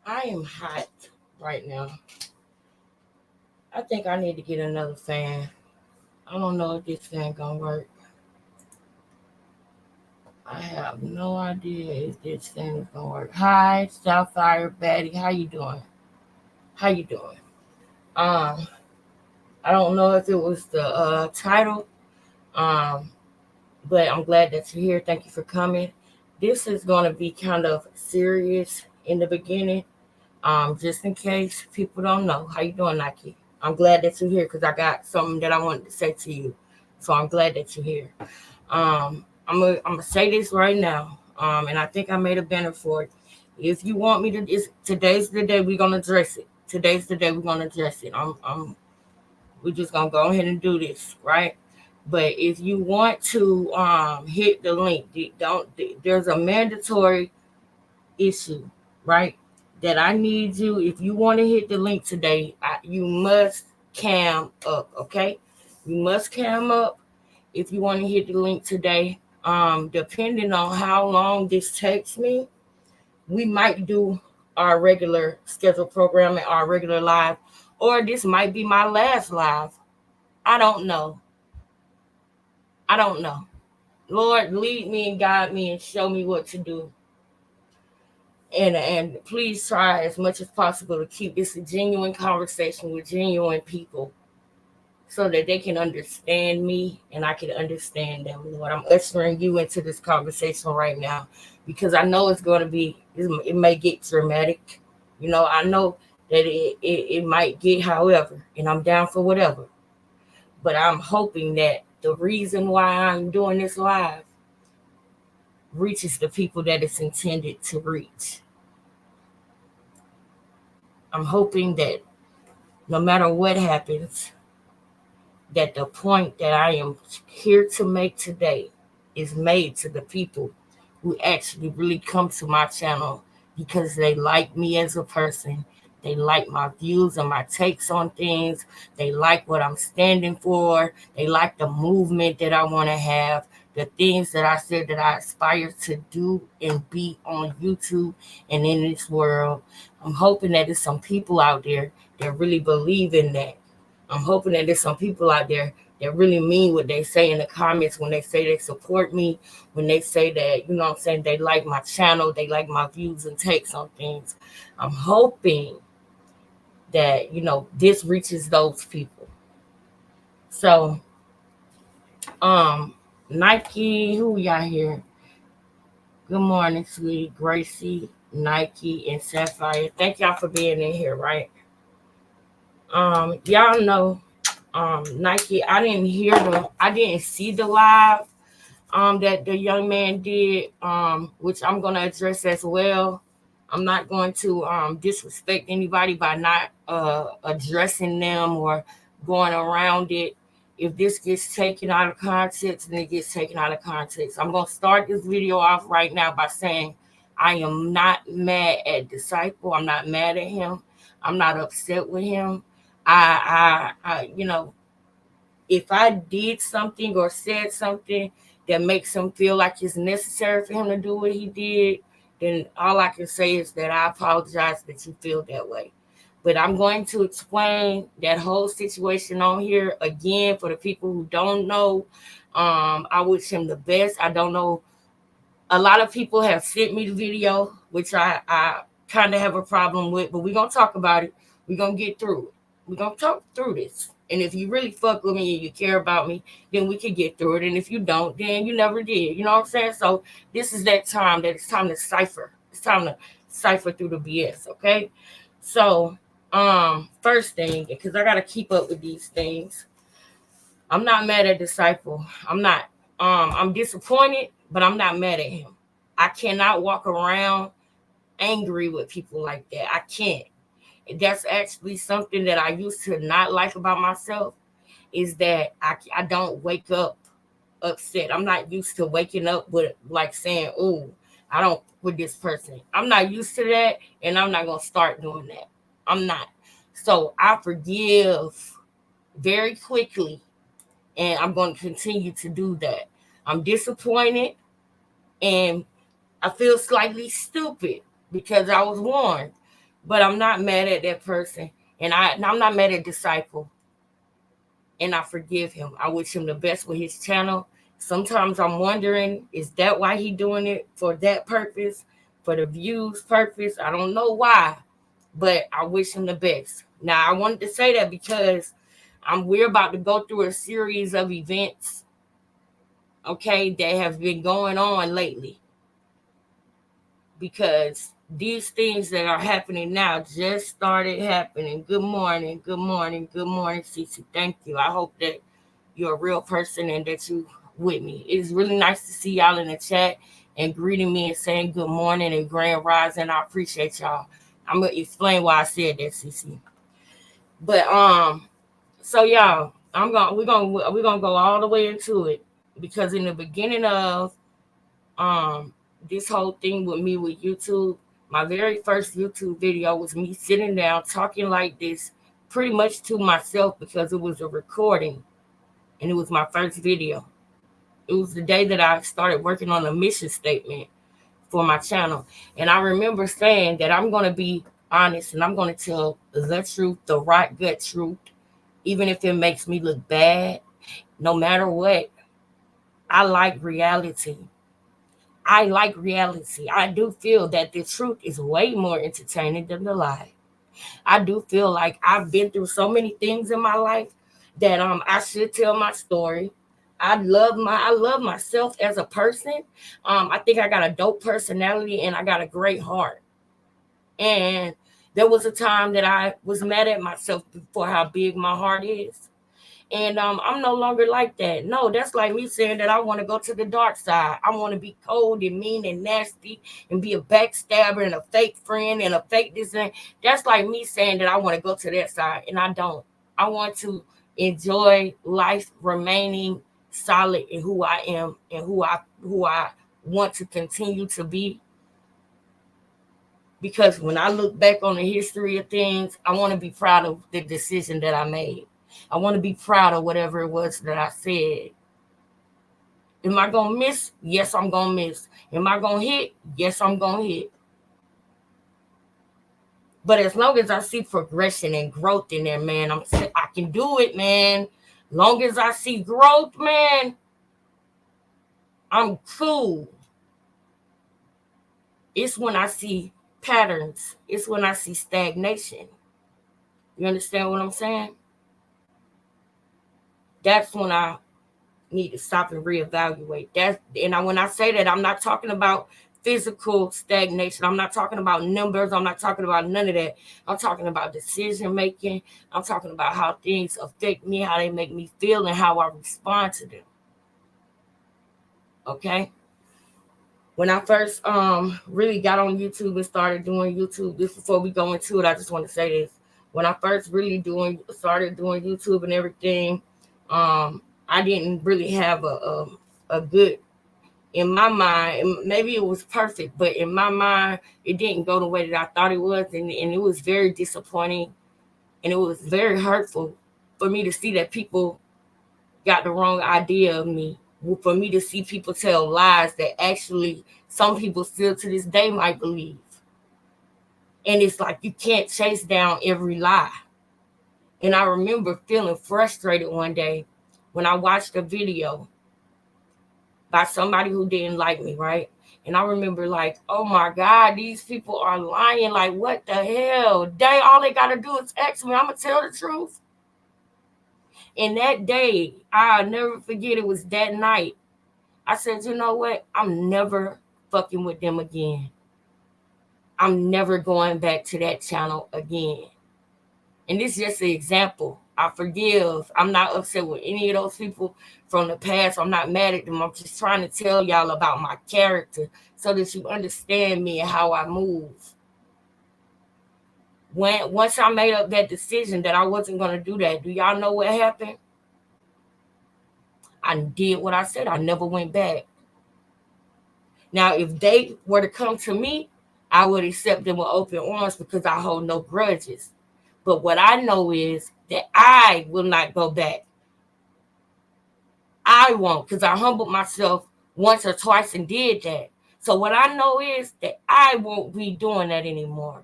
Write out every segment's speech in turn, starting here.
I am hot right now. I think I need to get another fan. I don't know if this fan gonna work. I have no idea if this fan is gonna work. Hi, Southfire Betty. How you doing? How you doing? Um, I don't know if it was the title. Um, but I'm glad that you're here. Thank you for coming. This is gonna be kind of serious in the beginning. Just in case people don't know. How you doing, Nike? I'm glad that you're here because I got something that I wanted to say to you. So I'm glad that you're here. I'm gonna say this right now. And I think I made a banner for it. If you want me to, today's the day we're gonna address it. Today's the day we're gonna address it. We're just gonna go ahead and do this, right? But if you want to hit the link, don't. There's a mandatory issue, right? That I need you. If you want to hit the link today, you must cam up, okay? You must cam up if you want to hit the link today. Depending on how long this takes me, we might do our regular scheduled programming, our regular live, or this might be my last live. I don't know. I don't know. Lord, lead me and guide me and show me what to do. And please try as much as possible to keep this a genuine conversation with genuine people so that they can understand me and I can understand them. Lord, I'm ushering you into this conversation right now because I know it's going to be, it may get dramatic. I know that it might get however, and I'm down for whatever. But I'm hoping that the reason why I'm doing this live reaches the people that it's intended to reach. I'm hoping that no matter what happens, that the point that I am here to make today is made to the people who actually really come to my channel because they like me as a person. They like my views and my takes on things. They like what I'm standing for. They like the movement that I want to have, the things that I said that I aspire to do and be on YouTube and in this world. I'm hoping that there's some people out there that really believe in that. I'm hoping that there's some people out there that really mean what they say in the comments when they say they support me, when they say that, I'm saying, they like my channel, they like my views and takes on things. I'm hoping that, this reaches those people. So, um, Nike, who y'all here? Good morning, sweetie. Gracie, Nike, and Sapphire. Thank y'all for being in here, right? Y'all know Nike, I didn't see the live that the young man did, which I'm gonna address as well. I'm not going to disrespect anybody by not addressing them or going around it. If this gets taken out of context, then it gets taken out of context. I'm gonna start this video off right now by saying I am not mad at Disciple. I'm not mad at him. I'm not upset with him. If I did something or said something that makes him feel like it's necessary for him to do what he did, then all I can say is that I apologize that you feel that way. But I'm going to explain that whole situation on here again for the people who don't know. I wish him the best. I don't know. A lot of people have sent me the video, which I kind of have a problem with, but we're going to talk about it. We're going to get through it. We're going to talk through this. And if you really fuck with me and you care about me, then we can get through it. And if you don't, then you never did. You know what I'm saying? So this is that time that it's time to cipher. It's time to cipher through the BS, okay? So, first thing, because I got to keep up with these things. I'm not mad at Disciple. I'm not. I'm disappointed, but I'm not mad at him. I cannot walk around angry with people like that. I can't. That's actually something that I used to not like about myself, is that I don't wake up upset. I'm not used to waking up with like saying, "Oh, I don't with this person." I'm not used to that, and I'm not gonna start doing that. I'm not. So I forgive very quickly, and I'm going to continue to do that. I'm disappointed, and I feel slightly stupid because I was warned. But I'm not mad at that person. And I'm not mad at Disciple. And I forgive him. I wish him the best with his channel. Sometimes I'm wondering, is that why he doing it, for that purpose, for the views purpose? I don't know why, but I wish him the best. Now, I wanted to say that because we're about to go through a series of events, okay, that have been going on lately. Because these things that are happening now just started happening. Good morning, good morning, good morning, Cece. Thank you. I hope that you're a real person and that you with me. It's really nice to see y'all in the chat and greeting me and saying good morning and grand rising. I appreciate y'all. I'm gonna explain why I said that, Cece. But so y'all, we're gonna go all the way into it, because in the beginning of um this whole thing with me with YouTube, my very first YouTube video was me sitting down talking like this, pretty much to myself, because it was a recording and it was my first video. It was the day that I started working on a mission statement for my channel. And I remember saying that I'm going to be honest and I'm going to tell the truth, the right gut truth, even if it makes me look bad. No matter what, I like reality. I like reality. I do feel that the truth is way more entertaining than the lie. I do feel like I've been through so many things in my life that I should tell my story. I love myself as a person. I think I got a dope personality and I got a great heart. And there was a time that I was mad at myself for how big my heart is. And I'm no longer like that. No, that's like me saying that I want to go to the dark side. I want to be cold and mean and nasty and be a backstabber and a fake friend and a fake this and that's like me saying that I want to go to that side, and I don't. I want to enjoy life, remaining solid in who I am and who I want to continue to be. Because when I look back on the history of things, I want to be proud of the decision that I made. I want to be proud of whatever it was that I said. Am I going to miss? Yes, I'm going to miss. Am I going to hit? Yes, I'm going to hit. But as long as I see progression and growth in there, man, I can do it, man. Long as I see growth, man, I'm cool. It's when I see patterns. It's when I see stagnation. You understand what I'm saying? That's when I need to stop and reevaluate. When I say that, I'm not talking about physical stagnation. I'm not talking about numbers. I'm not talking about none of that. I'm talking about decision making. I'm talking about how things affect me, how they make me feel, and how I respond to them. Okay. When I first really got on YouTube and started doing YouTube, this before we go into it, I just want to say this. When I first really started doing YouTube and everything, I didn't really have a good, in my mind, maybe it was perfect, but in my mind, it didn't go the way that I thought it was, and it was very disappointing, and it was very hurtful for me to see that people got the wrong idea of me, for me to see people tell lies that actually some people still to this day might believe. And it's like you can't chase down every lie. And I remember feeling frustrated one day when I watched a video by somebody who didn't like me, right? And I remember like, oh my God, these people are lying. Like, what the hell? All they got to do is ask me. I'm going to tell the truth. And that day, I'll never forget, it was that night. I said, you know what? I'm never fucking with them again. I'm never going back to that channel again. And this is just an example. I forgive. I'm not upset with any of those people from the past. I'm not mad at them. I'm just trying to tell y'all about my character so that you understand me and how I move. Once I made up that decision that I wasn't going to do that, do y'all know what happened? I did what I said. I never went back. Now, if they were to come to me, I would accept them with open arms because I hold no grudges. But what I know is that I will not go back. I won't, because I humbled myself once or twice and did that. So what I know is that I won't be doing that anymore.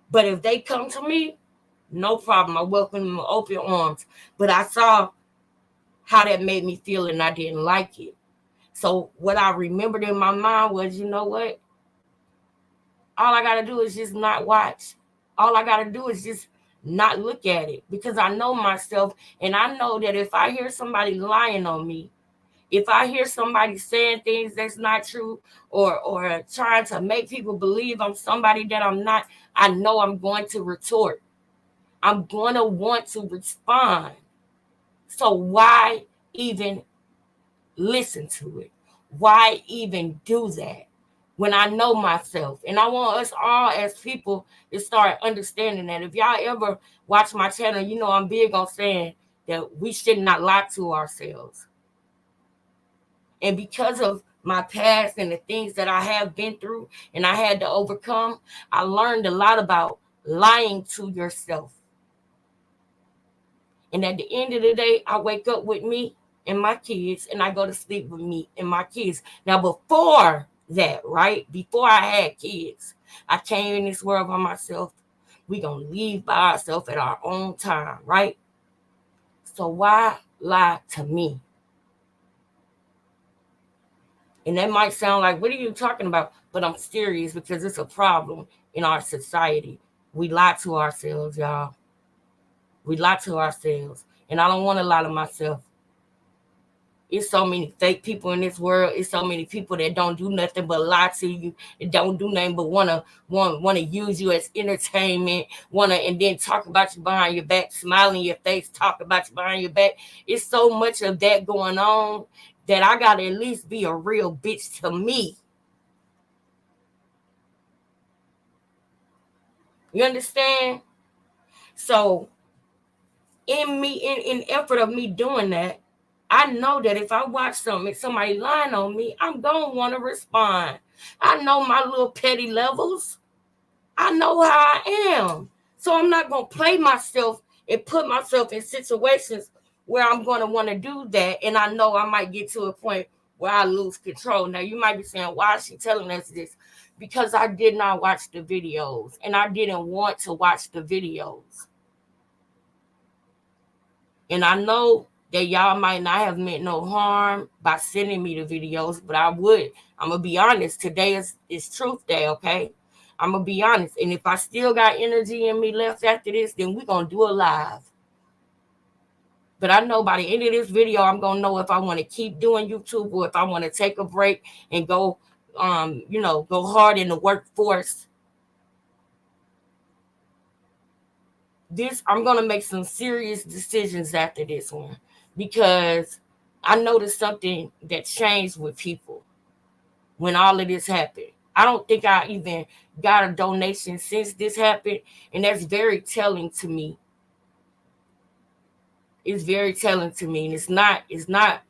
But if they come to me, no problem. I welcome them with open arms. But I saw how that made me feel and I didn't like it. So what I remembered in my mind was, you know what? All I got to do is just not watch. All I got to do is just not look at it, because I know myself, and I know that if I hear somebody lying on me, if I hear somebody saying things that's not true, or trying to make people believe I'm somebody that I'm not, I know I'm going to retort. I'm going to want to respond. So why even listen to it? Why even do that when I know myself? And I want us all as people to start understanding that. If y'all ever watch my channel, you know I'm big on saying that we should not lie to ourselves. And because of my past and the things that I have been through and I had to overcome, I learned a lot about lying to yourself. And at the end of the day, I wake up with me and my kids, and I go to sleep with me and my kids. Now, before that, right? Before I had kids, I came in this world by myself. We gonna leave by ourselves at our own time, right? So why lie to me? And that might sound like, what are you talking about? But I'm serious, because it's a problem in our society. We lie to ourselves, y'all. We lie to ourselves. And I don't want to lie to myself. It's so many fake people in this world. It's so many people that don't do nothing but lie to you. And don't do nothing but wanna use you as entertainment. And then talk about you behind your back, smile in your face, talk about you behind your back. It's so much of that going on that I gotta at least be a real bitch to me. You understand? So in effort of me doing that, I know that if I watch something, somebody lying on me, I'm gonna want to respond. I know my little petty levels. I know how I am. So I'm not gonna play myself and put myself in situations where I'm gonna want to do that. And I know I might get to a point where I lose control. Now you might be saying, why is she telling us this? Because I did not watch the videos and I didn't want to watch the videos. And I know that y'all might not have meant no harm by sending me the videos, but I'm going to be honest. Today is truth day, okay? I'm going to be honest. And if I still got energy in me left after this, then we're going to do it live. But I know by the end of this video, I'm going to know if I want to keep doing YouTube or if I want to take a break and go, go hard in the workforce. I'm going to make some serious decisions after this one, because I noticed something that changed with people when all of this happened. I don't think I even got a donation since this happened, and that's very telling to me. It's very telling to me, and it's not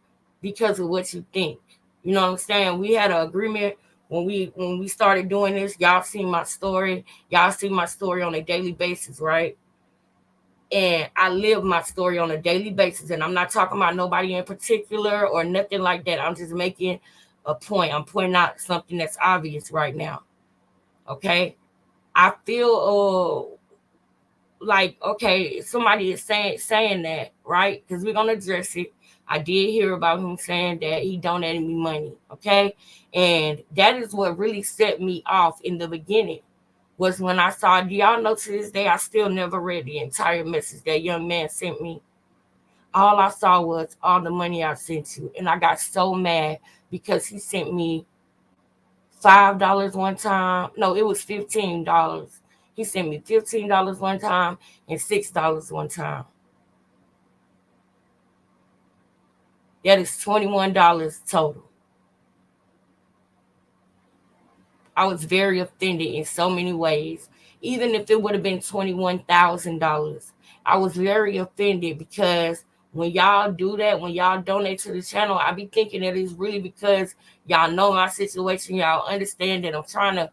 because of what you think. You know what I'm saying? We had an agreement when we started doing this. Y'all see my story. Y'all see my story on a daily basis, right? And I live my story on a daily basis. And I'm not talking about nobody in particular or nothing like that. I'm just making a point. I'm pointing out something that's obvious right now. Okay. I feel like, okay, somebody is saying that, right? Because we're gonna address it. I did hear about him saying that he donated me money. Okay. And that is what really set me off in the beginning. Was when I saw, do y'all know to this day, I still never read the entire message that young man sent me. All I saw was all the money I sent you. And I got so mad because he sent me $5 one time. No, it was $15. He sent me $15 one time and $6 one time. That is $21 total. I was very offended in so many ways. Even if it would have been $21,000, I was very offended, because when y'all do that, when y'all donate to the channel, I be thinking that it's really because y'all know my situation. Y'all understand that I'm trying to,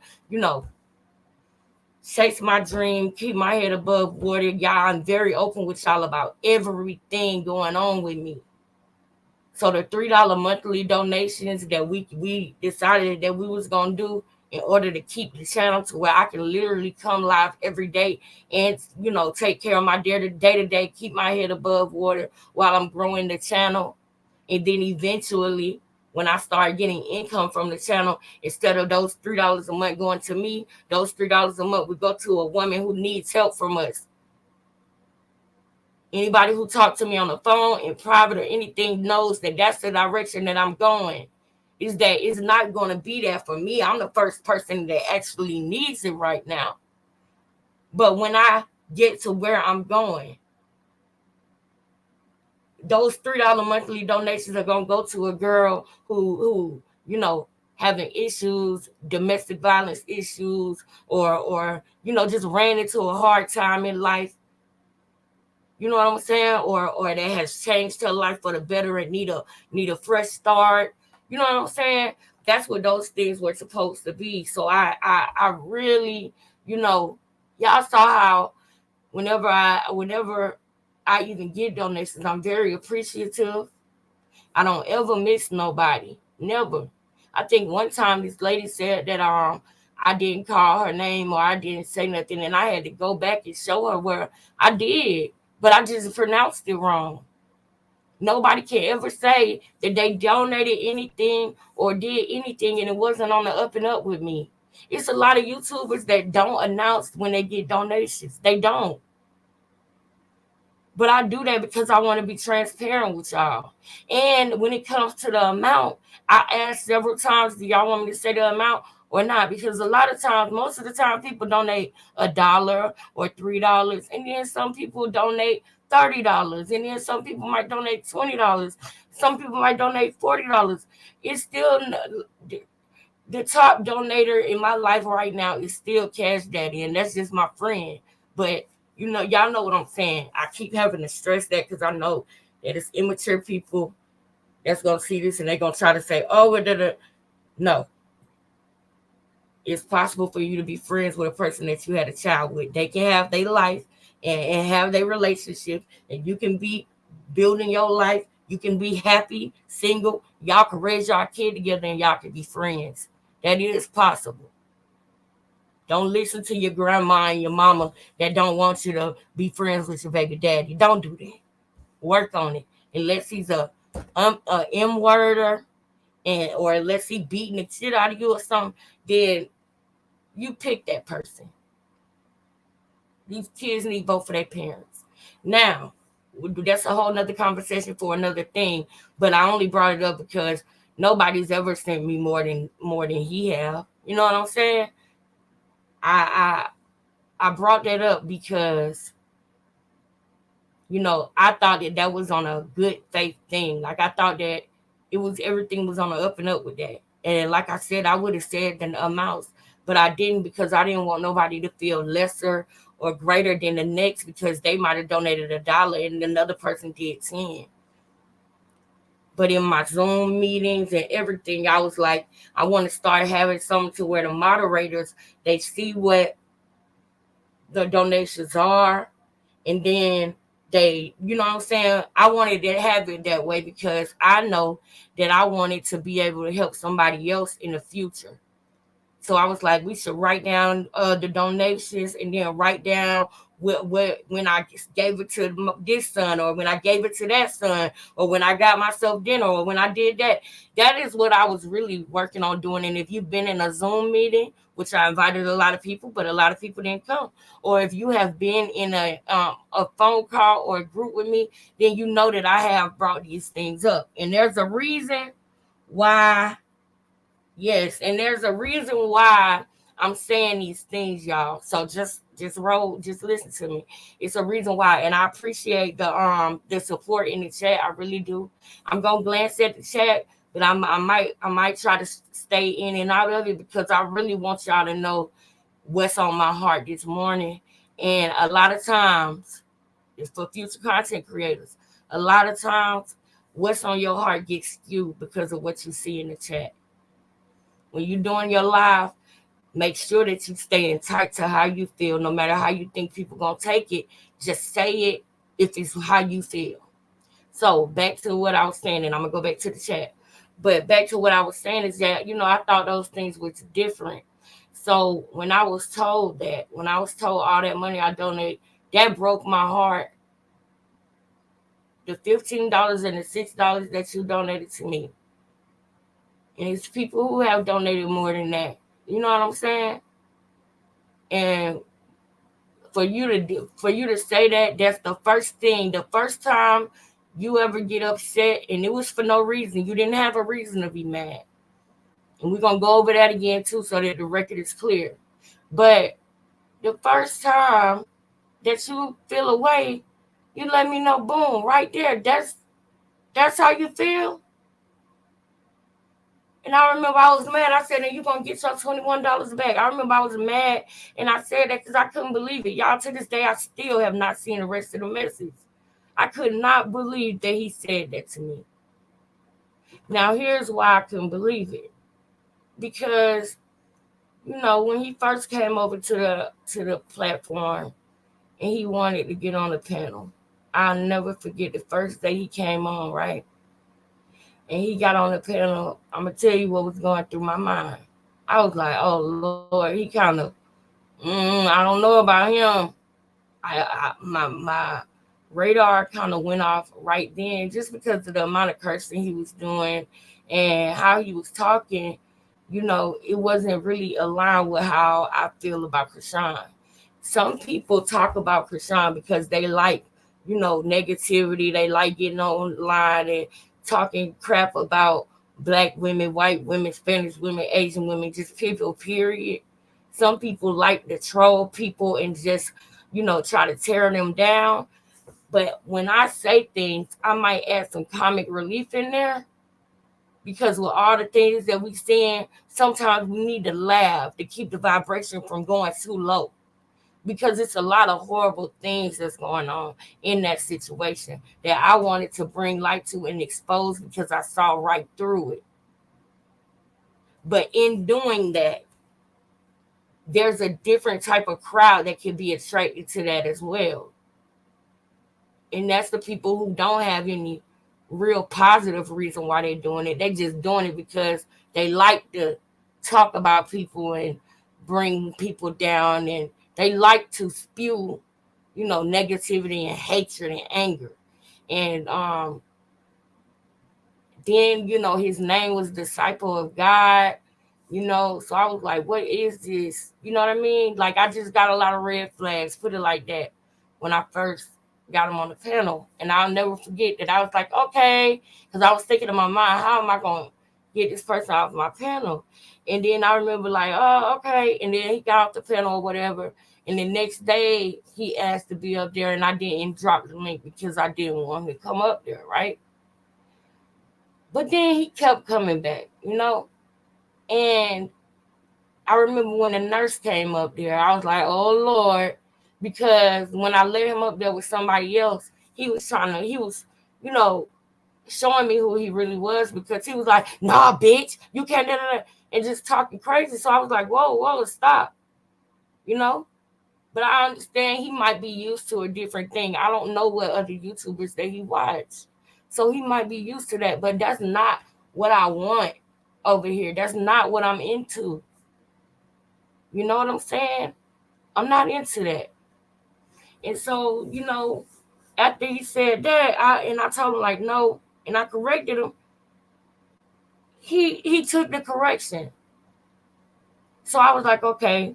chase my dream, keep my head above water. Y'all, I'm very open with y'all about everything going on with me. So the $3 monthly donations that we decided that we was gonna do in order to keep the channel to where I can literally come live every day and, take care of my day-to-day, keep my head above water while I'm growing the channel. And then eventually, when I start getting income from the channel, instead of those $3 a month going to me, those $3 a month would go to a woman who needs help from us. Anybody who talked to me on the phone, in private, or anything knows that that's the direction that I'm going. Is that it's not going to be there for me. I'm the first person that actually needs it right now. But when I get to where I'm going, those $3 monthly donations are going to go to a girl who having issues, domestic violence issues, or just ran into a hard time in life. You know what I'm saying? Or that has changed her life for the better and need a fresh start. You know what I'm saying? That's what those things were supposed to be. So I really, y'all saw how whenever I even get donations, I'm very appreciative. I don't ever miss nobody. Never. I think one time this lady said that I didn't call her name or I didn't say nothing, and I had to go back and show her where I did, but I just pronounced it wrong. Nobody can ever say that they donated anything or did anything and it wasn't on the up and up with me. It's a lot of YouTubers that don't announce when they get donations. They don't. But I do that because I want to be transparent with y'all. And when it comes to the amount, I asked several times, do y'all want me to say the amount or not? Because a lot of times, most of the time, people donate $1 or $3. And then some people donate $30. And then some people might donate $20. Some people might donate $40. It's still the top donator in my life right now is still Cash Daddy. And that's just my friend. But y'all know what I'm saying. I keep having to stress that because I know that it's immature people that's going to see this and they're going to try to say, oh, no. It's possible for you to be friends with a person that you had a child with. They can have their life and have their relationship, and you can be building your life. You can be happy, single. Y'all can raise your kid together and y'all can be friends. That is possible. Don't listen to your grandma and your mama that don't want you to be friends with your baby daddy. Don't do that. Work on it. Unless he's a M-worder or unless he beating the shit out of you or something, then you pick that person. These kids need both of their parents. Now, that's a whole nother conversation for another thing. But I only brought it up because nobody's ever sent me more than he have. You know what I'm saying? I brought that up because, I thought that was on a good faith thing. Like I thought that everything was on the up and up with that. And like I said, I would have said the amounts, but I didn't because I didn't want nobody to feel lesser or greater than the next because they might have donated $1 and another person did 10. But in my Zoom meetings and everything, I was like, I want to start having something to where the moderators, they see what the donations are, and then they, you know what I'm saying? I wanted to have it that way because I know that I wanted to be able to help somebody else in the future. So I was like, we should write down the donations and then write down what when I gave it to this son or when I gave it to that son or when I got myself dinner or when I did that. That is what I was really working on doing. And if you've been in a Zoom meeting, which I invited a lot of people, but a lot of people didn't come, or if you have been in a phone call or a group with me, then you know that I have brought these things up. And there's a reason why. Yes, and there's a reason why I'm saying these things, y'all. So just listen to me. It's a reason why, and I appreciate the support in the chat. I really do. I'm gonna glance at the chat, but I might try to stay in and out of it because I really want y'all to know what's on my heart this morning. And a lot of times, it's for future content creators. A lot of times, what's on your heart gets skewed because of what you see in the chat. When you're doing your live, make sure that you stay in tight to how you feel, no matter how you think people gonna take it. Just say it if it's how you feel. So back to what I was saying, and I'm gonna go back to the chat. But back to what I was saying is that I thought those things was different. So when I was told all that money I donated, that broke my heart. The $15 and the $6 that you donated to me, and it's people who have donated more than that. You know what I'm saying? And for you to say that, that's the first thing. The first time you ever get upset, and it was for no reason. You didn't have a reason to be mad. And we're gonna go over that again too, so that the record is clear. But the first time that you feel away, you let me know, boom, right there. That's how you feel. And I remember I was mad. I said, "And you gonna get your $21 back?" I remember I was mad, and I said that because I couldn't believe it. Y'all, to this day, I still have not seen the rest of the message. I could not believe that he said that to me. Now, here's why I couldn't believe it. Because, when he first came over to the platform and he wanted to get on the panel, I'll never forget the first day he came on, right? And he got on the panel. I'm gonna tell you what was going through my mind. I was like, "Oh Lord, he kind of, I don't know about him." My radar kind of went off right then, just because of the amount of cursing he was doing and how he was talking. It wasn't really aligned with how I feel about Krishan. Some people talk about Krishan because they like, negativity. They like getting online and talking crap about black women, white women, Spanish women, Asian women, just people, period. Some people like to troll people and just, try to tear them down. But when I say things, I might add some comic relief in there, because with all the things that we seeing, sometimes we need to laugh to keep the vibration from going too low, because it's a lot of horrible things that's going on in that situation that I wanted to bring light to and expose, because I saw right through it. But in doing that, there's a different type of crowd that can be attracted to that as well. And that's the people who don't have any real positive reason why they're doing it. They just doing it because they like to talk about people and bring people down, and they like to spew, negativity and hatred and anger. And then, his name was Disciple of God, so I was like, what is this? You know what I mean? Like, I just got a lot of red flags, put it like that, when I first got him on the panel. And I'll never forget that I was like, okay, because I was thinking in my mind, how am I going to get this person off my panel? And then I remember like, oh, okay. And then he got off the panel or whatever. And the next day he asked to be up there, and I didn't drop the link because I didn't want him to come up there, right? But then he kept coming back, And I remember when the nurse came up there, I was like, oh Lord, because when I let him up there with somebody else, he was, you know, showing me who he really was, because he was like, nah, bitch, you can't, and just talking crazy. So I was like, whoa, stop, you know? But I understand he might be used to a different thing. I don't know what other YouTubers that he watched. So he might be used to that, but that's not what I want over here. That's not what I'm into. You know what I'm saying? I'm not into that. And so, after he said that, I told him like no, and I corrected him. He took the correction. So I was like, okay,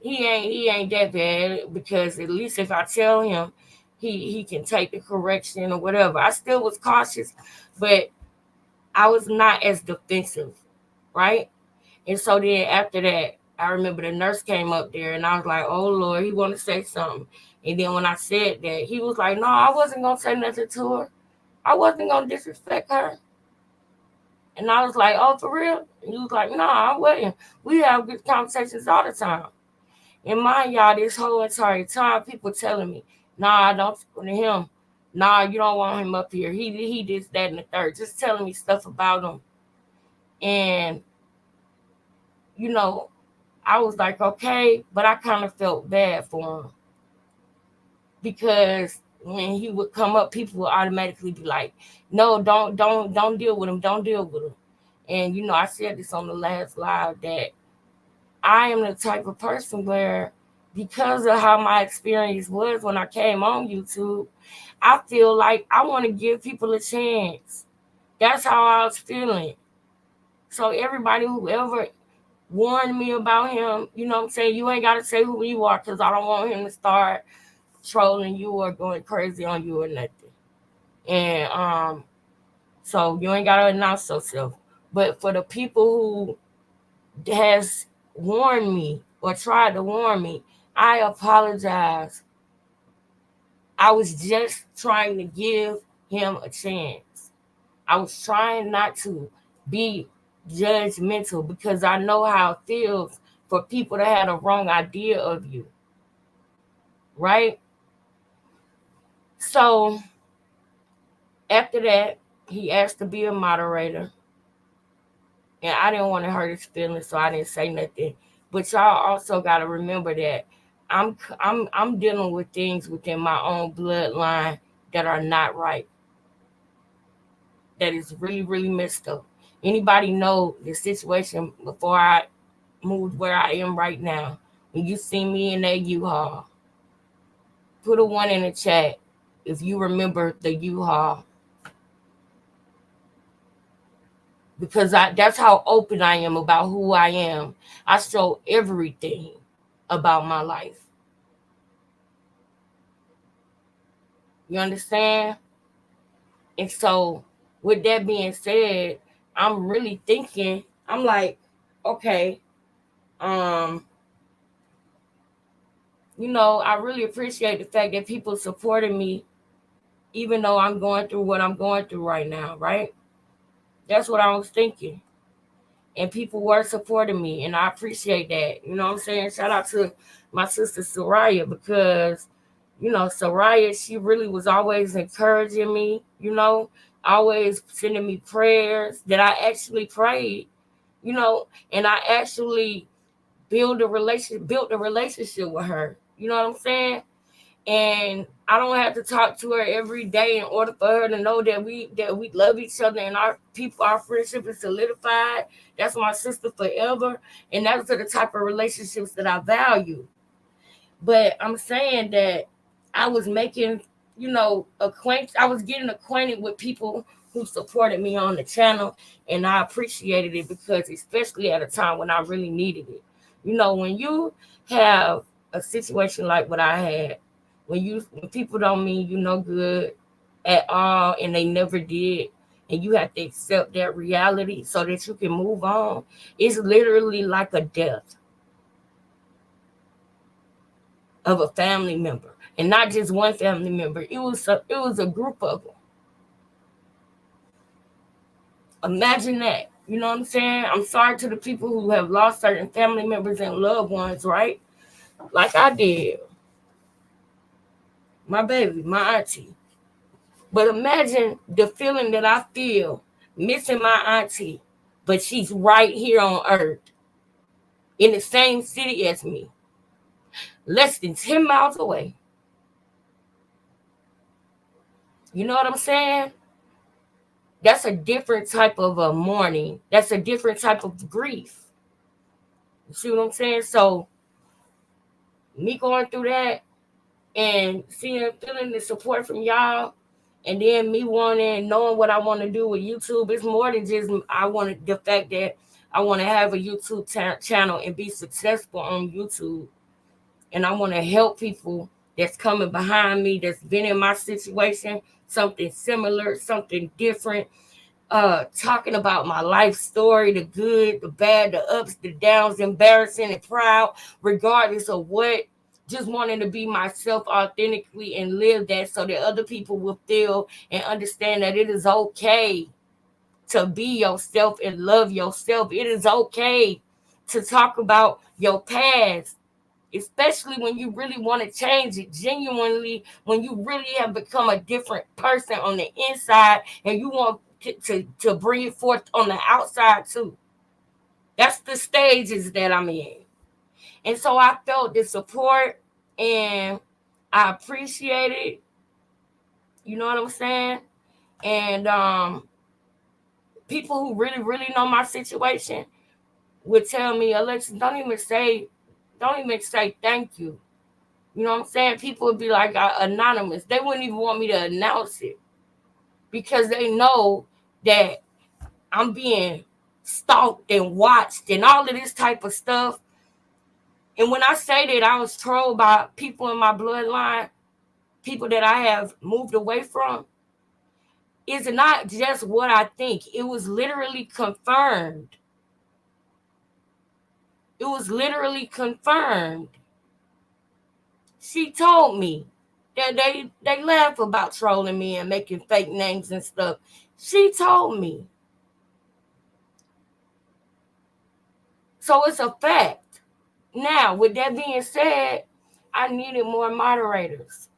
he ain't that bad, because at least if I tell him, he can take the correction or whatever. I still was cautious, but I was not as defensive, right? And so then after that, I remember the nurse came up there, and I was like, oh Lord, he want to say something. And then when I said that, he was like, no, I wasn't gonna say nothing to her. I wasn't gonna disrespect her. And I was like, oh, for real? And he was like, no, I wasn't. We have good conversations all the time. And mind y'all, this whole entire time, people telling me, nah, don't talk to him. Nah, you don't want him up here. He did that and the third. Just telling me stuff about him. And, you know, I was like, okay, but I kind of felt bad for him, because when he would come up, people would automatically be like, no, don't deal with him. Don't deal with him. And, I said this on the last live, that I am the type of person where, because of how my experience was when I came on YouTube, I feel like I want to give people a chance. That's how I was feeling. So everybody who ever warned me about him, you know what I'm saying, you ain't got to say who you are, because I don't want him to start trolling you or going crazy on you or nothing. And so you ain't got to announce yourself. But for the people who has warned me or tried to warn me, I apologize. I was just trying to give him a chance. I was trying not to be judgmental, because I know how it feels for people to have a wrong idea of you, right? So after that, he asked to be a moderator, and I didn't want to hurt his feelings, so I didn't say nothing. But y'all also got to remember that I'm dealing with things within my own bloodline that are not right. That is really, really messed up. Anybody know the situation before I moved where I am right now? When you see me in that U-Haul, put a one in the chat if you remember the U-Haul, because that's how open I am about who I am. I show everything about my life. You understand? And so, with that being said, I'm really thinking, I'm like, okay, um, I really appreciate the fact that people supported me, even though I'm going through what I'm going through right now, right? That's what I was thinking. And people were supporting me, and I appreciate that. You know what I'm saying? Shout out to my sister Soraya, because, Soraya, she really was always encouraging me, always sending me prayers that I actually prayed, and I actually built a relationship with her. You know what I'm saying? And I don't have to talk to her every day in order for her to know that we love each other, and our friendship is solidified. That's my sister forever, and that's the type of relationships that I value. But I'm saying that I was making, I was getting acquainted with people who supported me on the channel, and I appreciated it, because especially at a time when I really needed it. When you have a situation like what I had, when people don't mean you no good at all, and they never did, and you have to accept that reality so that you can move on, it's literally like a death of a family member, and not just one family member. It was a group of them. Imagine that. You know what I'm saying? I'm sorry to the people who have lost certain family members and loved ones, right? Like I did. My baby, my auntie. But imagine the feeling that I feel missing my auntie, but she's right here on earth in the same city as me, less than 10 miles away. You know what I'm saying? That's a different type of a mourning. That's a different type of grief. You see what I'm saying? So, me going through that and feeling the support from y'all, and then me knowing what I want to do with YouTube, it's more than just the fact that I want to have a YouTube channel and be successful on YouTube, and I want to help people that's coming behind me, that's been in my situation, something similar, something different, talking about my life story, the good, the bad, the ups, the downs, embarrassing and proud, regardless of what. Just wanting to be myself authentically and live that, so that other people will feel and understand that it is okay to be yourself and love yourself. It is okay to talk about your past, especially when you really want to change it genuinely, when you really have become a different person on the inside, and you want to bring it forth on the outside too. That's the stages that I'm in. And so I felt the support, and I appreciate it. You know what I'm saying? And people who really, really know my situation, would tell me, Alexis, don't even say thank you. You know what I'm saying? People would be like anonymous. They wouldn't even want me to announce it because they know that I'm being stalked and watched and all of this type of stuff. And when I say that I was trolled by people in my bloodline, people that I have moved away from, it's not just what I think. It was literally confirmed. It was literally confirmed. She told me that they laugh about trolling me and making fake names and stuff. She told me. So it's a fact. Now, with that being said, I needed more moderators.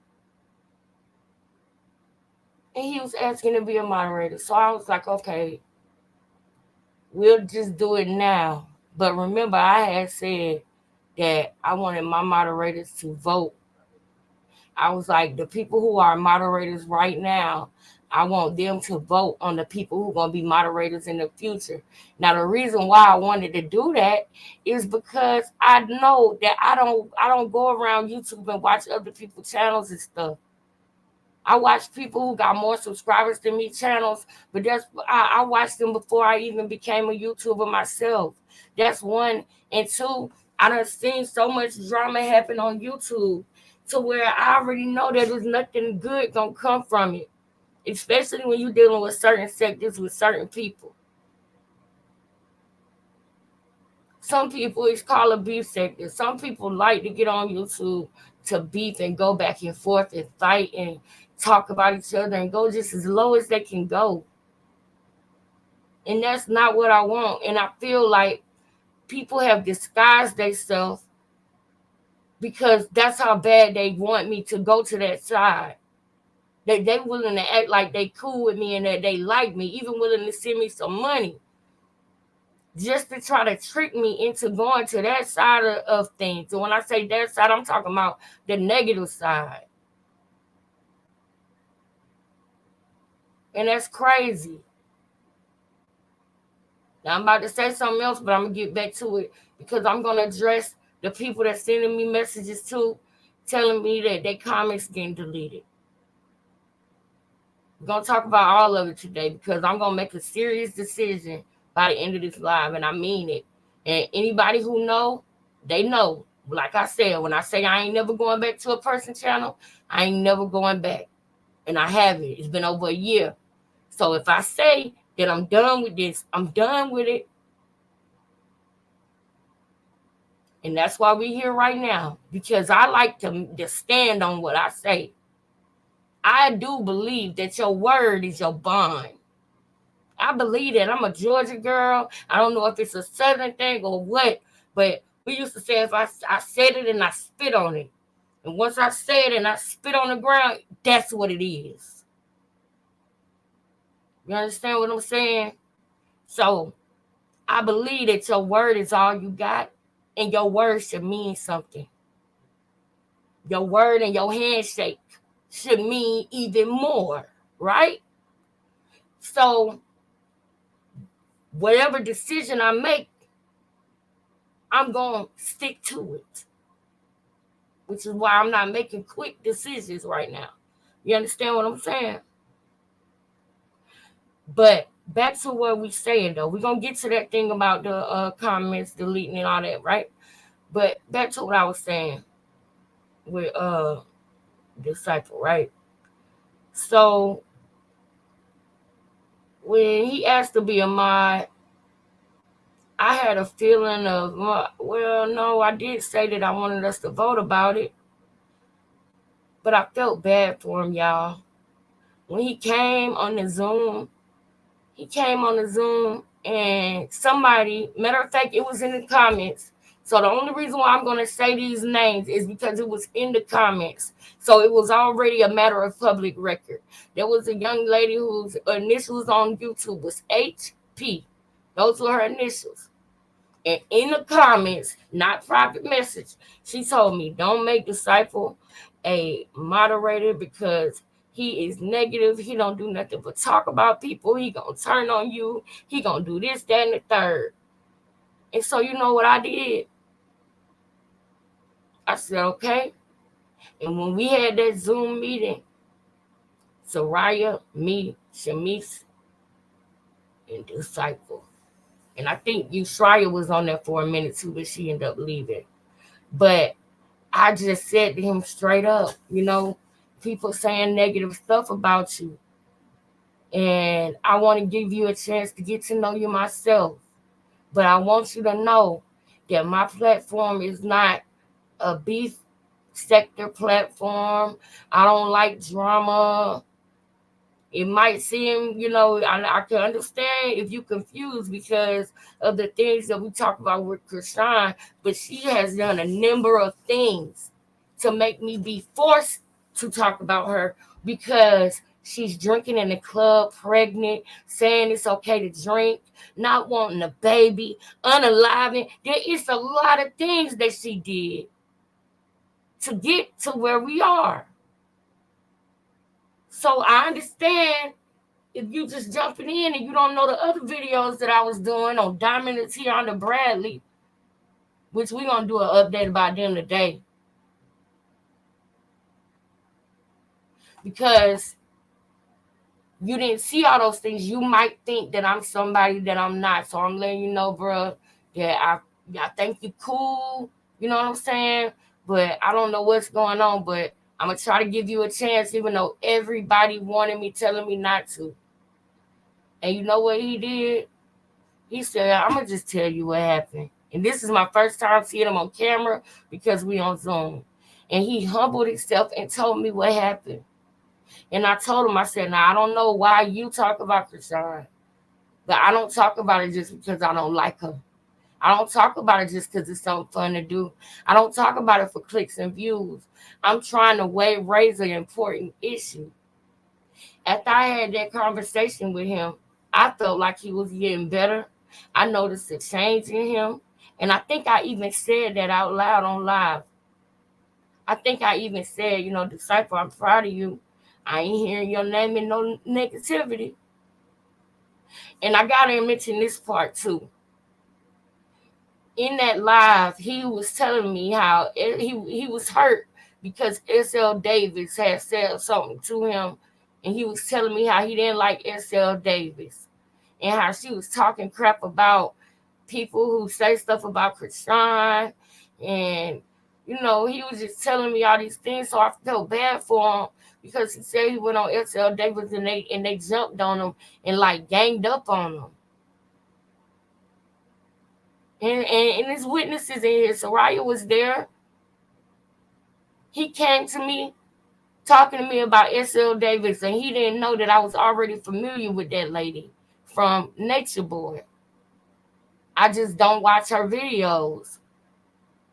And he was asking to be a moderator. So I was like, okay, we'll just do it now. But remember, I had said that I wanted my moderators to vote. I was like, the people who are moderators right now, I want them to vote on the people who are going to be moderators in the future. Now, the reason why I wanted to do that is because I know that I don't go around YouTube and watch other people's channels and stuff. I watch people who got more subscribers than me channels, but I watched them before I even became a YouTuber myself. That's one. And two, I done seen so much drama happen on YouTube to where I already know that there's nothing good gonna come from it, especially when you're dealing with certain sectors with certain people. Some people it's called a beef sector. Some people like to get on YouTube to beef and go back and forth and fight and talk about each other and go just as low as they can go. And that's not what I want. And I feel like people have disguised themselves because that's how bad they want me to go to that side. They willing to act like they cool with me and that they like me, even willing to send me some money just to try to trick me into going to that side of things. And when I say that side, I'm talking about the negative side. And that's crazy. Now I'm about to say something else, but I'm gonna get back to it because I'm gonna address the people that sending me messages too, telling me that their comments getting deleted. We're gonna talk about all of it today because I'm gonna make a serious decision by the end of this live, and I mean it. And anybody who know, they know. Like I said, when I say I ain't never going back to a person channel, I ain't never going back. And I haven't. It's been over a year. So if I say that I'm done with this, I'm done with it. And that's why we're here right now. Because I like to stand on what I say. I do believe that your word is your bond. I believe that. I'm a Georgia girl. I don't know if it's a Southern thing or what, but we used to say if I said it and I spit on it. And once I say it and I spit on the ground, that's what it is. You understand what I'm saying? So I believe that your word is all you got, and your word should mean something. Your word and your handshake should mean even more, right? So whatever decision I make, I'm going to stick to it, which is why I'm not making quick decisions right now. You understand what I'm saying? But back to what we saying, though. We're going to get to that thing about the comments deleting and all that, right? But back to what I was saying with Disciple, right? So when he asked to be a mod, I had a feeling of, well, no, I did say that I wanted us to vote about it. But I felt bad for him, y'all. When he came on the Zoom, and somebody, matter of fact, it was in the comments. So the only reason why I'm going to say these names is because it was in the comments. So it was already a matter of public record. There was a young lady whose initials on YouTube was HP. Those were her initials. And in the comments, not private message, she told me, don't make Disciple a moderator because he is negative. He don't do nothing but talk about people. He gonna turn on you. He gonna do this, that, and the third. And so you know what I did? I said, okay. And when we had that Zoom meeting, Soraya, me, Shamise, and Disciple. And I think Yushraya was on there for a minute too, but she ended up leaving. But I just said to him straight up, people saying negative stuff about you. And I want to give you a chance to get to know you myself. But I want you to know that my platform is not a beef sector platform. I don't like drama. It might seem, I can understand if you're confused because of the things that we talk about with Krishan, but she has done a number of things to make me be forced to talk about her because she's drinking in the club, pregnant, saying it's okay to drink, not wanting a baby, unaliving. There is a lot of things that she did to get to where we are. So I understand if you just jumping in and you don't know the other videos that I was doing on Diamond and Tiana Bradley, which we're going to do an update about them today. Because you didn't see all those things, you might think that I'm somebody that I'm not. So I'm letting you know, bro, that I think you cool. You know what I'm saying? But I don't know what's going on. But I'm going to try to give you a chance, even though everybody wanted me, telling me not to. And you know what he did? He said, I'm going to just tell you what happened. And this is my first time seeing him on camera because we on Zoom. And he humbled himself and told me what happened. And I told him, I said, now, I don't know why you talk about Krishan, but I don't talk about it just because I don't like her. I don't talk about it just because it's something fun to do. I don't talk about it for clicks and views. I'm trying to raise an important issue. After I had that conversation with him, I felt like he was getting better. I noticed a change in him. And I think I even said that out loud on live. I think I even said, Disciple, I'm proud of you. I ain't hearing your name in no negativity. And I got to mention this part too. In that live, he was telling me how he was hurt because S.L. Davis had said something to him. And he was telling me how he didn't like S.L. Davis. And how she was talking crap about people who say stuff about Krishan. And, he was just telling me all these things. So I felt bad for him because he said he went on S.L. Davis and they jumped on him and like ganged up on him. And his witnesses in here, Soraya was there. He came to me talking to me about S.L. Davis, and he didn't know that I was already familiar with that lady from Nature Boy. I just don't watch her videos.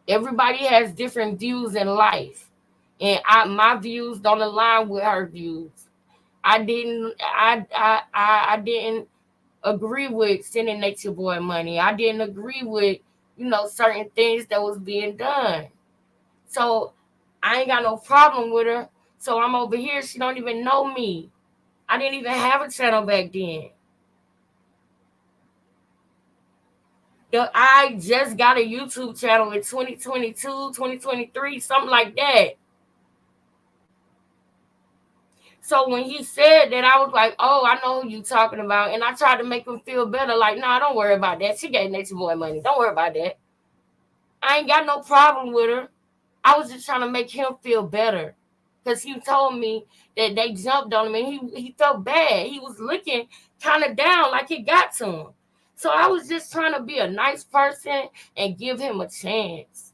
Everybody has different views in life, and my views don't align with her views. I didn't agree with sending Nature Boy money. I didn't agree with certain things that was being done. So I ain't got no problem with her. So I'm over here. She don't even know me. I didn't even have a channel back then. I just got a YouTube channel in 2022, 2023, something like that. So when he said that, I was like, oh, I know who you talking about. And I tried to make him feel better. Like, nah, don't worry about that. She gave Nature Boy money. Don't worry about that. I ain't got no problem with her. I was just trying to make him feel better. Because he told me that they jumped on him and he felt bad. He was looking kind of down like it got to him. So I was just trying to be a nice person and give him a chance.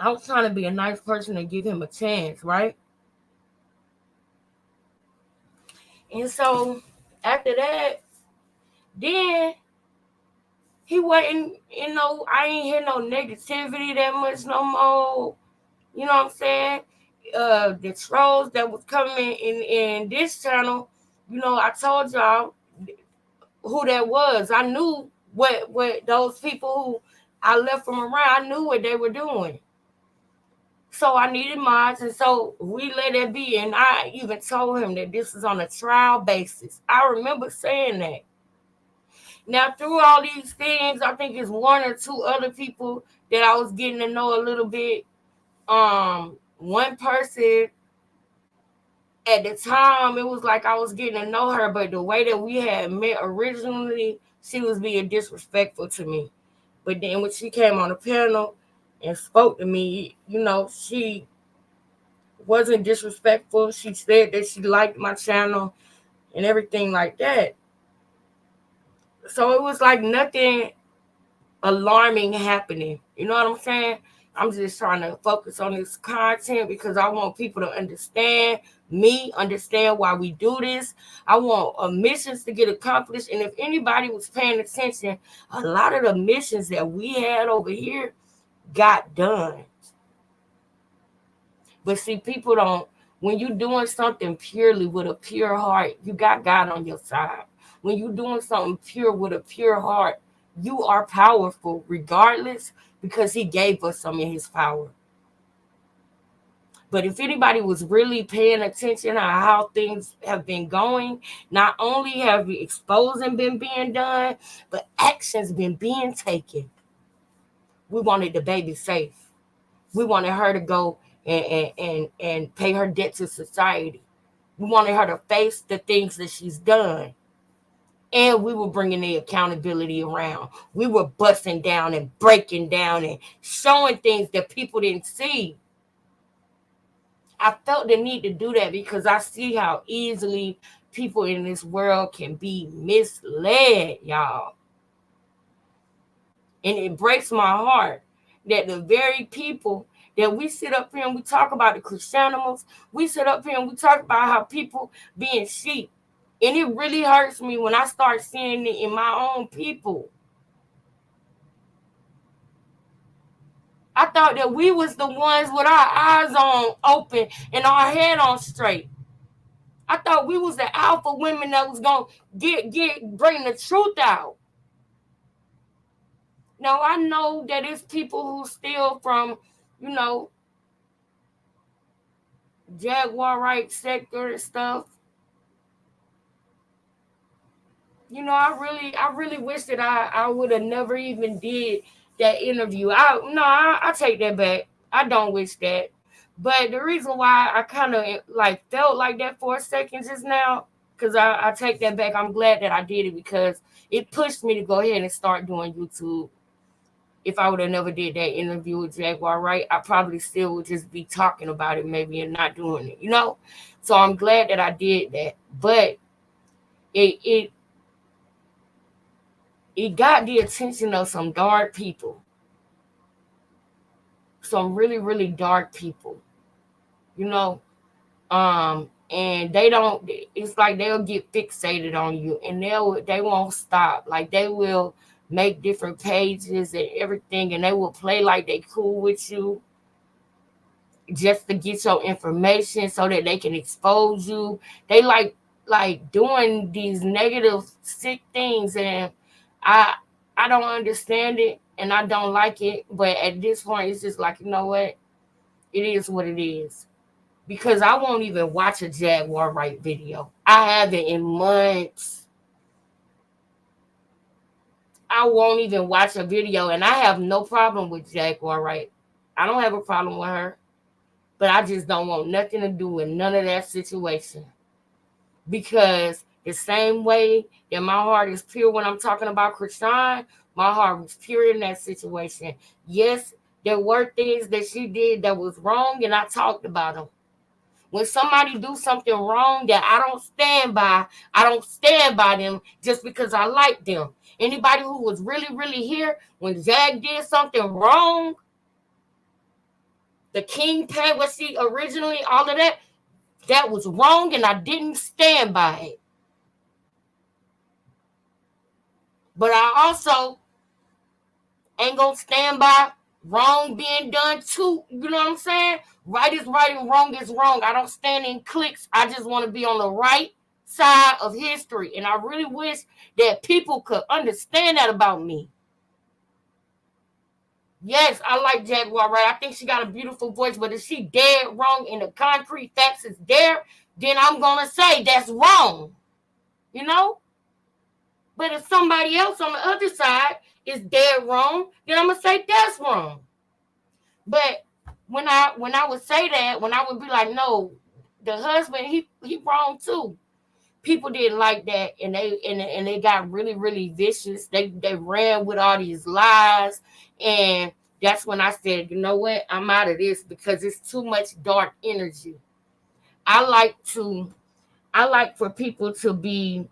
I was trying to be a nice person and give him a chance, right? And so after that, then he wasn't, I ain't hear no negativity that much no more. You know what I'm saying? The trolls that was coming in this channel, I told y'all who that was. I knew what those people who I left from around, I knew what they were doing. So I needed mods, and so we let it be. And I even told him that this is on a trial basis. I remember saying that. Now, through all these things, I think it's one or two other people that I was getting to know a little bit. One person at the time, it was like I was getting to know her, but the way that we had met originally, she was being disrespectful to me. But then when she came on the panel and spoke to me, she wasn't disrespectful. She said that she liked my channel and everything like that. So it was like nothing alarming happening. You know what I'm saying? I'm just trying to focus on this content because I want people to understand me, understand why we do this. I want missions to get accomplished. And if anybody was paying attention, a lot of the missions that we had over here got done. But see, people don't, when you're doing something purely with a pure heart, you got God on your side. When you're doing something pure with a pure heart, you are powerful regardless because he gave us some of his power. But if anybody was really paying attention to how things have been going, not only have exposing been being done, but actions been being taken. We wanted the baby safe. We wanted her to go and pay her debt to society. We wanted her to face the things that she's done. And we were bringing the accountability around. We were busting down and breaking down and showing things that people didn't see. I felt the need to do that because I see how easily people in this world can be misled, y'all. And it breaks my heart that the very people that we sit up here and we talk about the Christianimals, we sit up here and we talk about how people being sheep. And it really hurts me when I start seeing it in my own people. I thought that we was the ones with our eyes on open and our head on straight. I thought we was the alpha women that was gonna bring the truth out. Now I know that it's people who steal from, Jaguar right sector and stuff. I really wish that I would have never even did that interview. I take that back. I don't wish that. But the reason why I kind of like felt like that for a second just now, because I take that back. I'm glad that I did it because it pushed me to go ahead and start doing YouTube. If I would have never did that interview with Jaguar Wright, I probably still would just be talking about it maybe and not doing it, So I'm glad that I did that. But it got the attention of some dark people. Some really, really dark people. And they don't, it's like they'll get fixated on you and they won't stop. Like they will make different pages and everything and they will play like they cool with you just to get your information so that they can expose you. They like doing these negative sick things and I don't understand it and I don't like it. But at this point it's just like, you know what? It is what it is. Because I won't even watch a Jaguar Wright video. I haven't in months. I won't even watch a video, and I have no problem with Jaguar Wright. I don't have a problem with her, but I just don't want nothing to do with none of that situation. Because the same way that my heart is pure when I'm talking about Krishan, my heart was pure in that situation. Yes, there were things that she did that was wrong, and I talked about them. When somebody do something wrong that I don't stand by them just because I like them. Anybody who was really, really here when Jag did something wrong, the king paid what she originally, all of that was wrong and I didn't stand by it. But I also ain't gonna stand by wrong being done too. You know what I'm saying? Right is right and wrong is wrong. I don't stand in cliques. I just want to be on the right side of history. And I really wish that people could understand that about me. Yes, I like Jaguar, right? I think she got a beautiful voice, but if she dead wrong and the concrete facts is there, then I'm gonna say that's wrong. You know? But if somebody else on the other side is dead wrong, then I'm gonna say that's wrong. But when I would say that, when I would be like, no, the husband, he wrong too. People didn't like that, and they got really, really vicious. They ran with all these lies, and that's when I said, you know what, I'm out of this because it's too much dark energy. I like for people to be,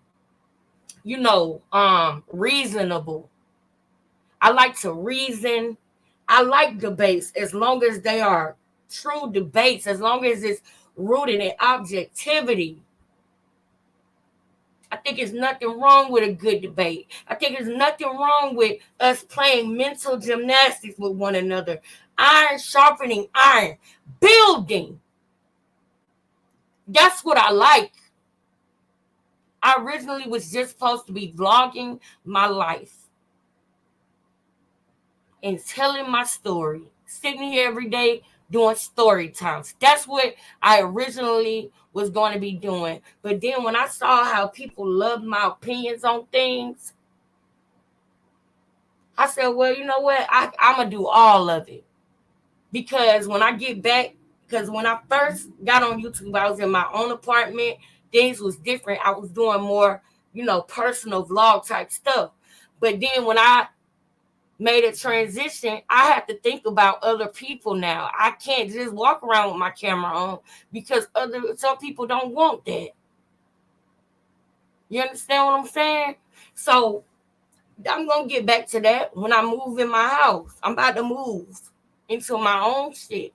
reasonable. I like to reason. I like debates as long as they are true debates, as long as it's rooted in objectivity. I think there's nothing wrong with a good debate. I think there's nothing wrong with us playing mental gymnastics with one another. Iron sharpening iron. Building. That's what I like. I originally was just supposed to be vlogging my life and telling my story. Sitting here every day doing story times. That's what I originally was going to be doing. But then when I saw how people loved my opinions on things, I said, well, you know what? I'm going to do all of it. Because when I get back, because when I first got on YouTube, I was in my own apartment. Things was different. I was doing more, personal vlog type stuff. But then when I made a transition, I have to think about other people now. I can't just walk around with my camera on because some people don't want that. You understand what I'm saying? So I'm gonna get back to that when I move in my house. I'm about to move into my own shit.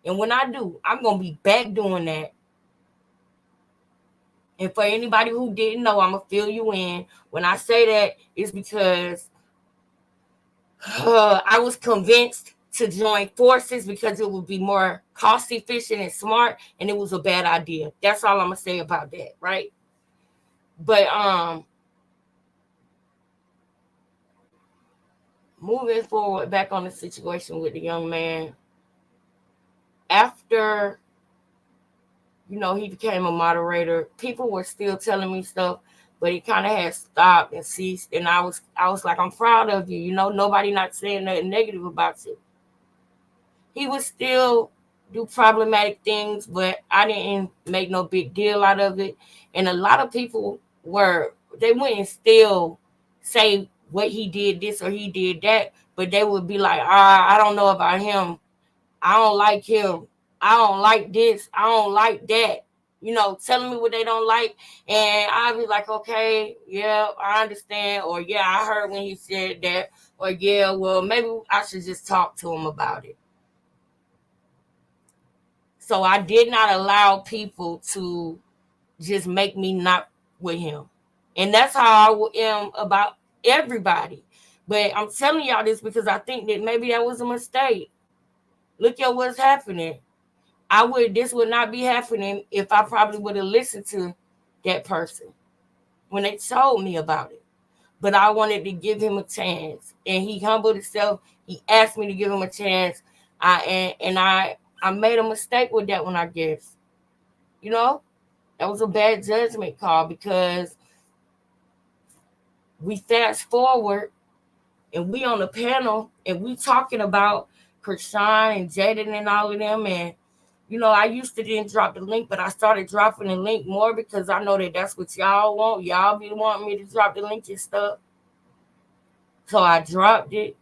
And when I do, I'm gonna be back doing that. And for anybody who didn't know, I'm gonna fill you in. When I say that, it's because I was convinced to join forces because it would be more cost efficient and smart, and it was a bad idea. That's all I'm gonna say about that, right? But moving forward, back on the situation with the young man, after he became a moderator, people were still telling me stuff, but he kind of had stopped and ceased. And I was like, I'm proud of you. Nobody not saying nothing negative about you. He would still do problematic things, but I didn't make no big deal out of it. And a lot of people they wouldn't still say what he did this or he did that, but they would be like, I don't know about him. I don't like him. I don't like this. I don't like that. Telling me what they don't like. And I'd be like, okay, yeah, I understand. Or, yeah, I heard when he said that. Or, yeah, well, maybe I should just talk to him about it. So I did not allow people to just make me not with him. And that's how I am about everybody. But I'm telling y'all this because I think that maybe that was a mistake. Look at what's happening. This would not be happening if I probably would have listened to that person when they told me about it. But I wanted to give him a chance. And he humbled himself. He asked me to give him a chance. I made a mistake with that one, I guess. That was a bad judgment call because we fast forward and we on the panel and we talking about Krishan and Jaden and all of them. And, I used to didn't drop the link, but I started dropping the link more because I know that that's what y'all want. Y'all be wanting me to drop the link and stuff. So I dropped it.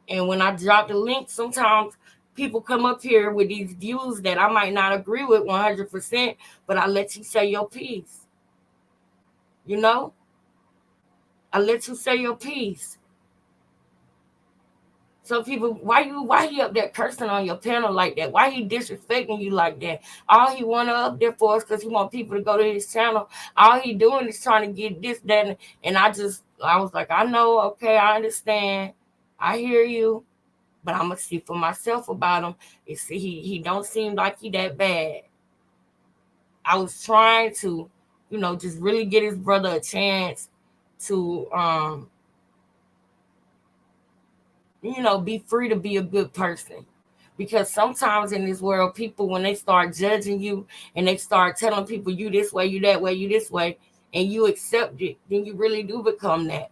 And when I drop the link, sometimes people come up here with these views that I might not agree with 100%, but I let you say your piece. I let you say your piece. So people, why he up there cursing on your panel like that? Why he disrespecting you like that? All he want up there for is because he want people to go to his channel. All he doing is trying to get this, that, and I was like, I know, okay, I understand. I hear you. But I'm gonna see for myself about him. He don't seem like he that bad. I was trying to just really get his brother a chance to be free to be a good person. Because sometimes in this world, people, when they start judging you and they start telling people you this way, you that way, you this way, and you accept it, then you really do become that.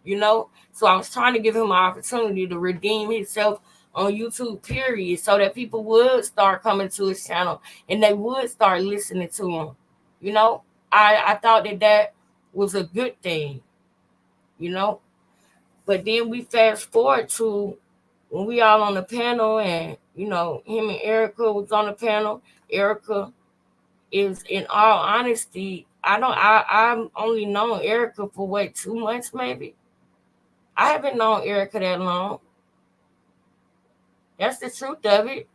you know. So I was trying to give him an opportunity to redeem himself on YouTube, period, so that people would start coming to his channel and they would start listening to him. You know, I thought that was a good thing, you know. But then we fast forward to when we all on the panel, and him and Erica was on the panel. Erica is, in all honesty, I've only known Erica for what, 2 months maybe. I haven't known Erica that long. That's the truth of it.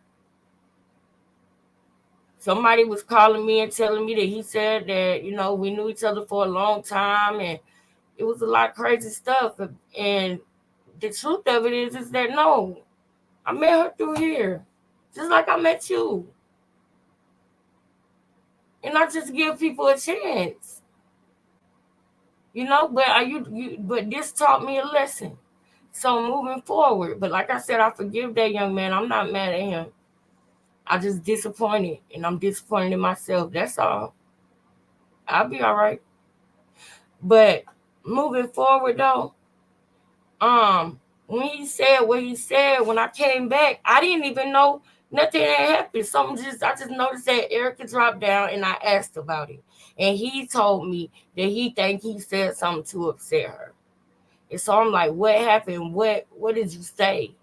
Somebody was calling me and telling me that he said that, we knew each other for a long time, and it was a lot of crazy stuff. And the truth of it is that no, I met her through here, just like I met you. And I just give people a chance, But but this taught me a lesson. So moving forward, but like I said, I forgive that young man. I'm not mad at him. I just disappointed, and I'm disappointed in myself. That's all. I'll be all right. But moving forward though, when he said what he said, when I came back, I didn't even know nothing had happened. I just noticed that Erica dropped down, and I asked about it, and he told me that he think he said something to upset her. And so I'm like, what happened? What did you say?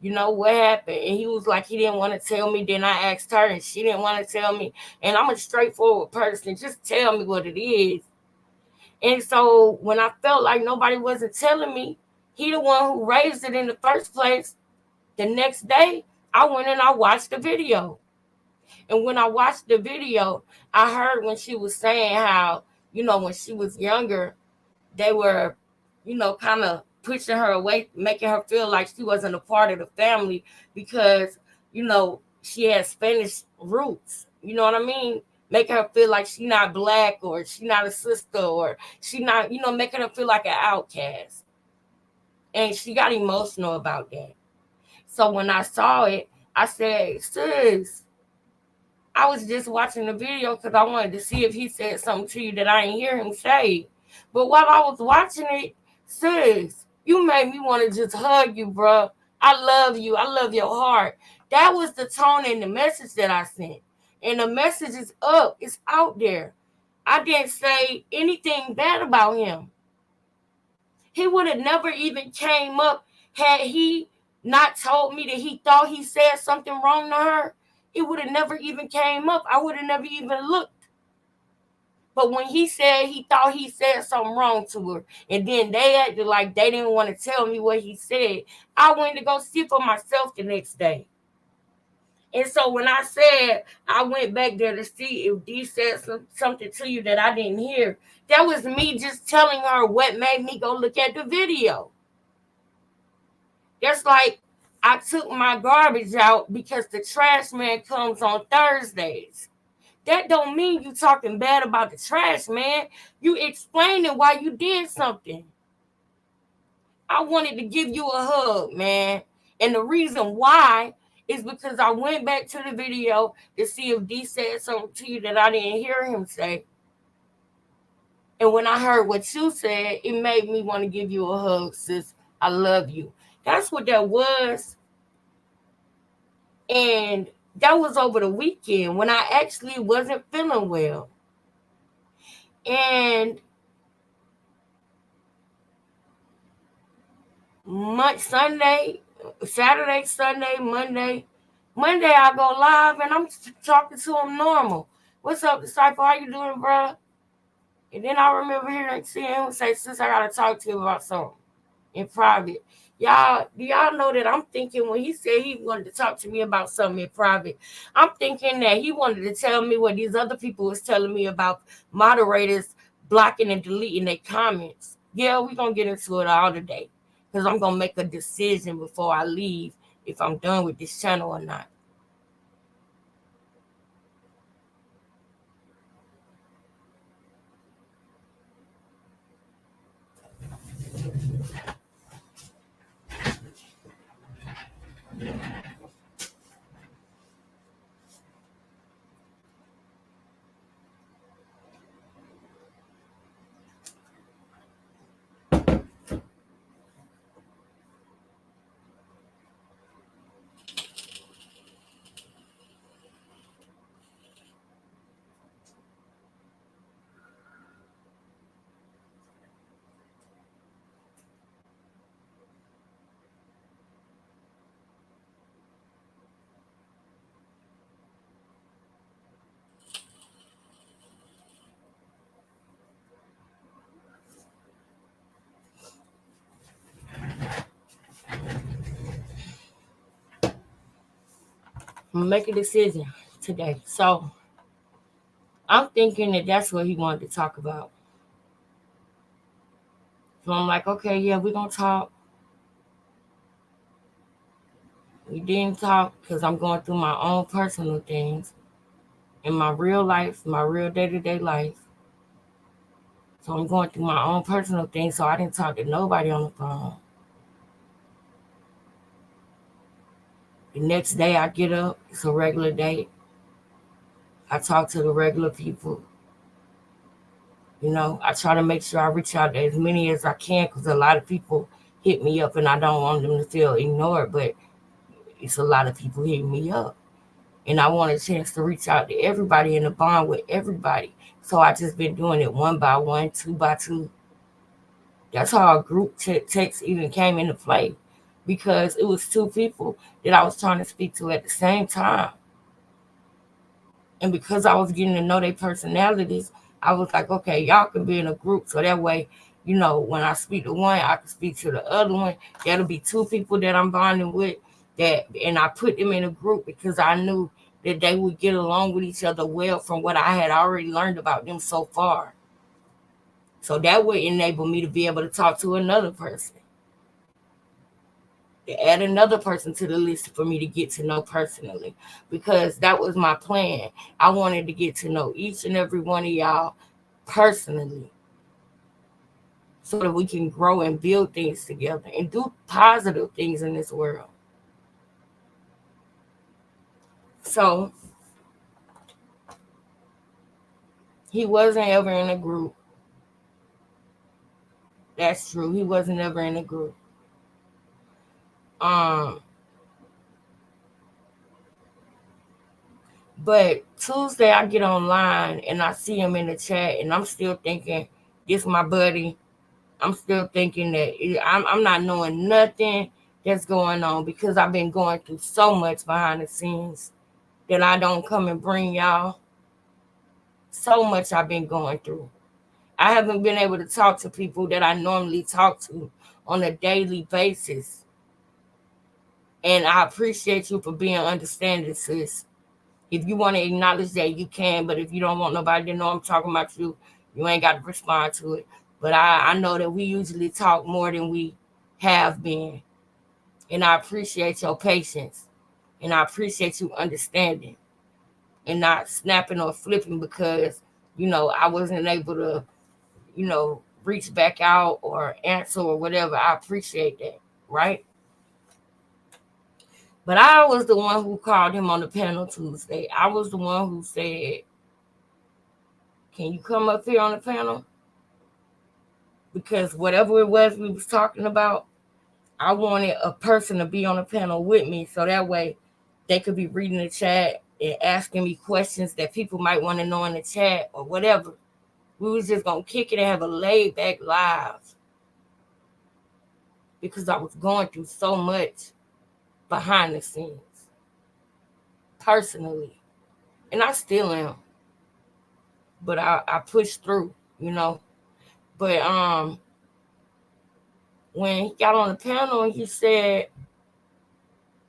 What happened? And he was like, he didn't want to tell me. Then I asked her, and she didn't want to tell me. And I'm a straightforward person. Just tell me what it is. And so when I felt like nobody wasn't telling me, he the one who raised it in the first place. The next day, I went and I watched the video. And when I watched the video, I heard when she was saying how, when she was younger, they were, kind of pushing her away, making her feel like she wasn't a part of the family because, she had Spanish roots. You know what I mean? Making her feel like she not black, or she not a sister, or she not, making her feel like an outcast. And she got emotional about that. So when I saw it, I said, sis, I was just watching the video because I wanted to see if he said something to you that I didn't hear him say. But while I was watching it, sis, you made me want to just hug you, bro. I love you. I love your heart. That was the tone and the message that I sent. And the message is up. It's out there. I didn't say anything bad about him. He would have never even came up had he not told me that he thought he said something wrong to her. It would have never even came up. I would have never even looked. But when he said he thought he said something wrong to her, and then they acted like they didn't want to tell me what he said, I went to go see for myself the next day. And so when I said I went back there to see if Dee said something to you that I didn't hear, that was me just telling her what made me go look at the video. That's like I took my garbage out because the trash man comes on Thursdays. That don't mean you talking bad about the trash man. You explaining why you did something. I wanted to give you a hug, man. And the reason why is because I went back to the video to see if D said something to you that I didn't hear him say. And when I heard what you said, it made me want to give you a hug, sis. I love you. That's what that was. And that was over the weekend when I actually wasn't feeling well. And Sunday, Saturday, Sunday, Monday I go live and I'm talking to him normal. What's up, disciple? How you doing, bro? And then I remember seeing him say, sis, I gotta talk to you about something in private. Do y'all know that I'm thinking when he said he wanted to talk to me about something in private, I'm thinking that he wanted to tell me what these other people was telling me about moderators blocking and deleting their comments. Yeah, we're gonna get into it all today. Because I'm gonna make a decision before I leave if I'm done with this channel or not. I'm gonna make a decision today. So I'm thinking that that's what he wanted to talk about. So I'm like, okay, yeah, we're gonna talk. We didn't talk because I'm going through my own personal things in my real life, my real day-to-day life. So I'm going through my own personal things. So I didn't talk to nobody on the phone. The next day I get up, it's a regular day. I talk to the regular people. I try to make sure I reach out to as many as I can because a lot of people hit me up and I don't want them to feel ignored, but it's a lot of people hitting me up. And I want a chance to reach out to everybody and to bond with everybody. So I just been doing it one by one, two by two. That's how a group text even came into play because it was two people that I was trying to speak to at the same time. And because I was getting to know their personalities, I was like, okay, y'all can be in a group. So that way, when I speak to one, I can speak to the other one. That'll be two people that I'm bonding with. And I put them in a group because I knew that they would get along with each other well from what I had already learned about them so far. So that would enable me to be able to talk to another person, to add another person to the list for me to get to know personally, because that was my plan. I wanted to get to know each and every one of y'all personally so that we can grow and build things together and do positive things in this world. So he wasn't ever in a group. That's true. He wasn't ever in a group. Um, but Tuesday I get online and I see him in the chat and I'm still thinking, this my buddy. I'm still thinking that I'm not knowing nothing that's going on because I've been going through so much behind the scenes that I don't come and bring y'all. So much I've been going through. I haven't been able to talk to people that I normally talk to on a daily basis. And I appreciate you for being understanding, sis. If you want to acknowledge that, you can. But if you don't want nobody to know I'm talking about you, you ain't got to respond to it. But I know that we usually talk more than we have been. And I appreciate your patience. And I appreciate you understanding and not snapping or flipping because, I wasn't able to, reach back out or answer or whatever. I appreciate that. Right? But I was the one who called him on the panel Tuesday. I was the one who said, can you come up here on the panel? Because whatever it was we was talking about, I wanted a person to be on the panel with me so that way they could be reading the chat and asking me questions that people might want to know in the chat or whatever. We was just going to kick it and have a laid back live because I was going through so much behind the scenes personally. And I still am. But I pushed through, But when he got on the panel and he said,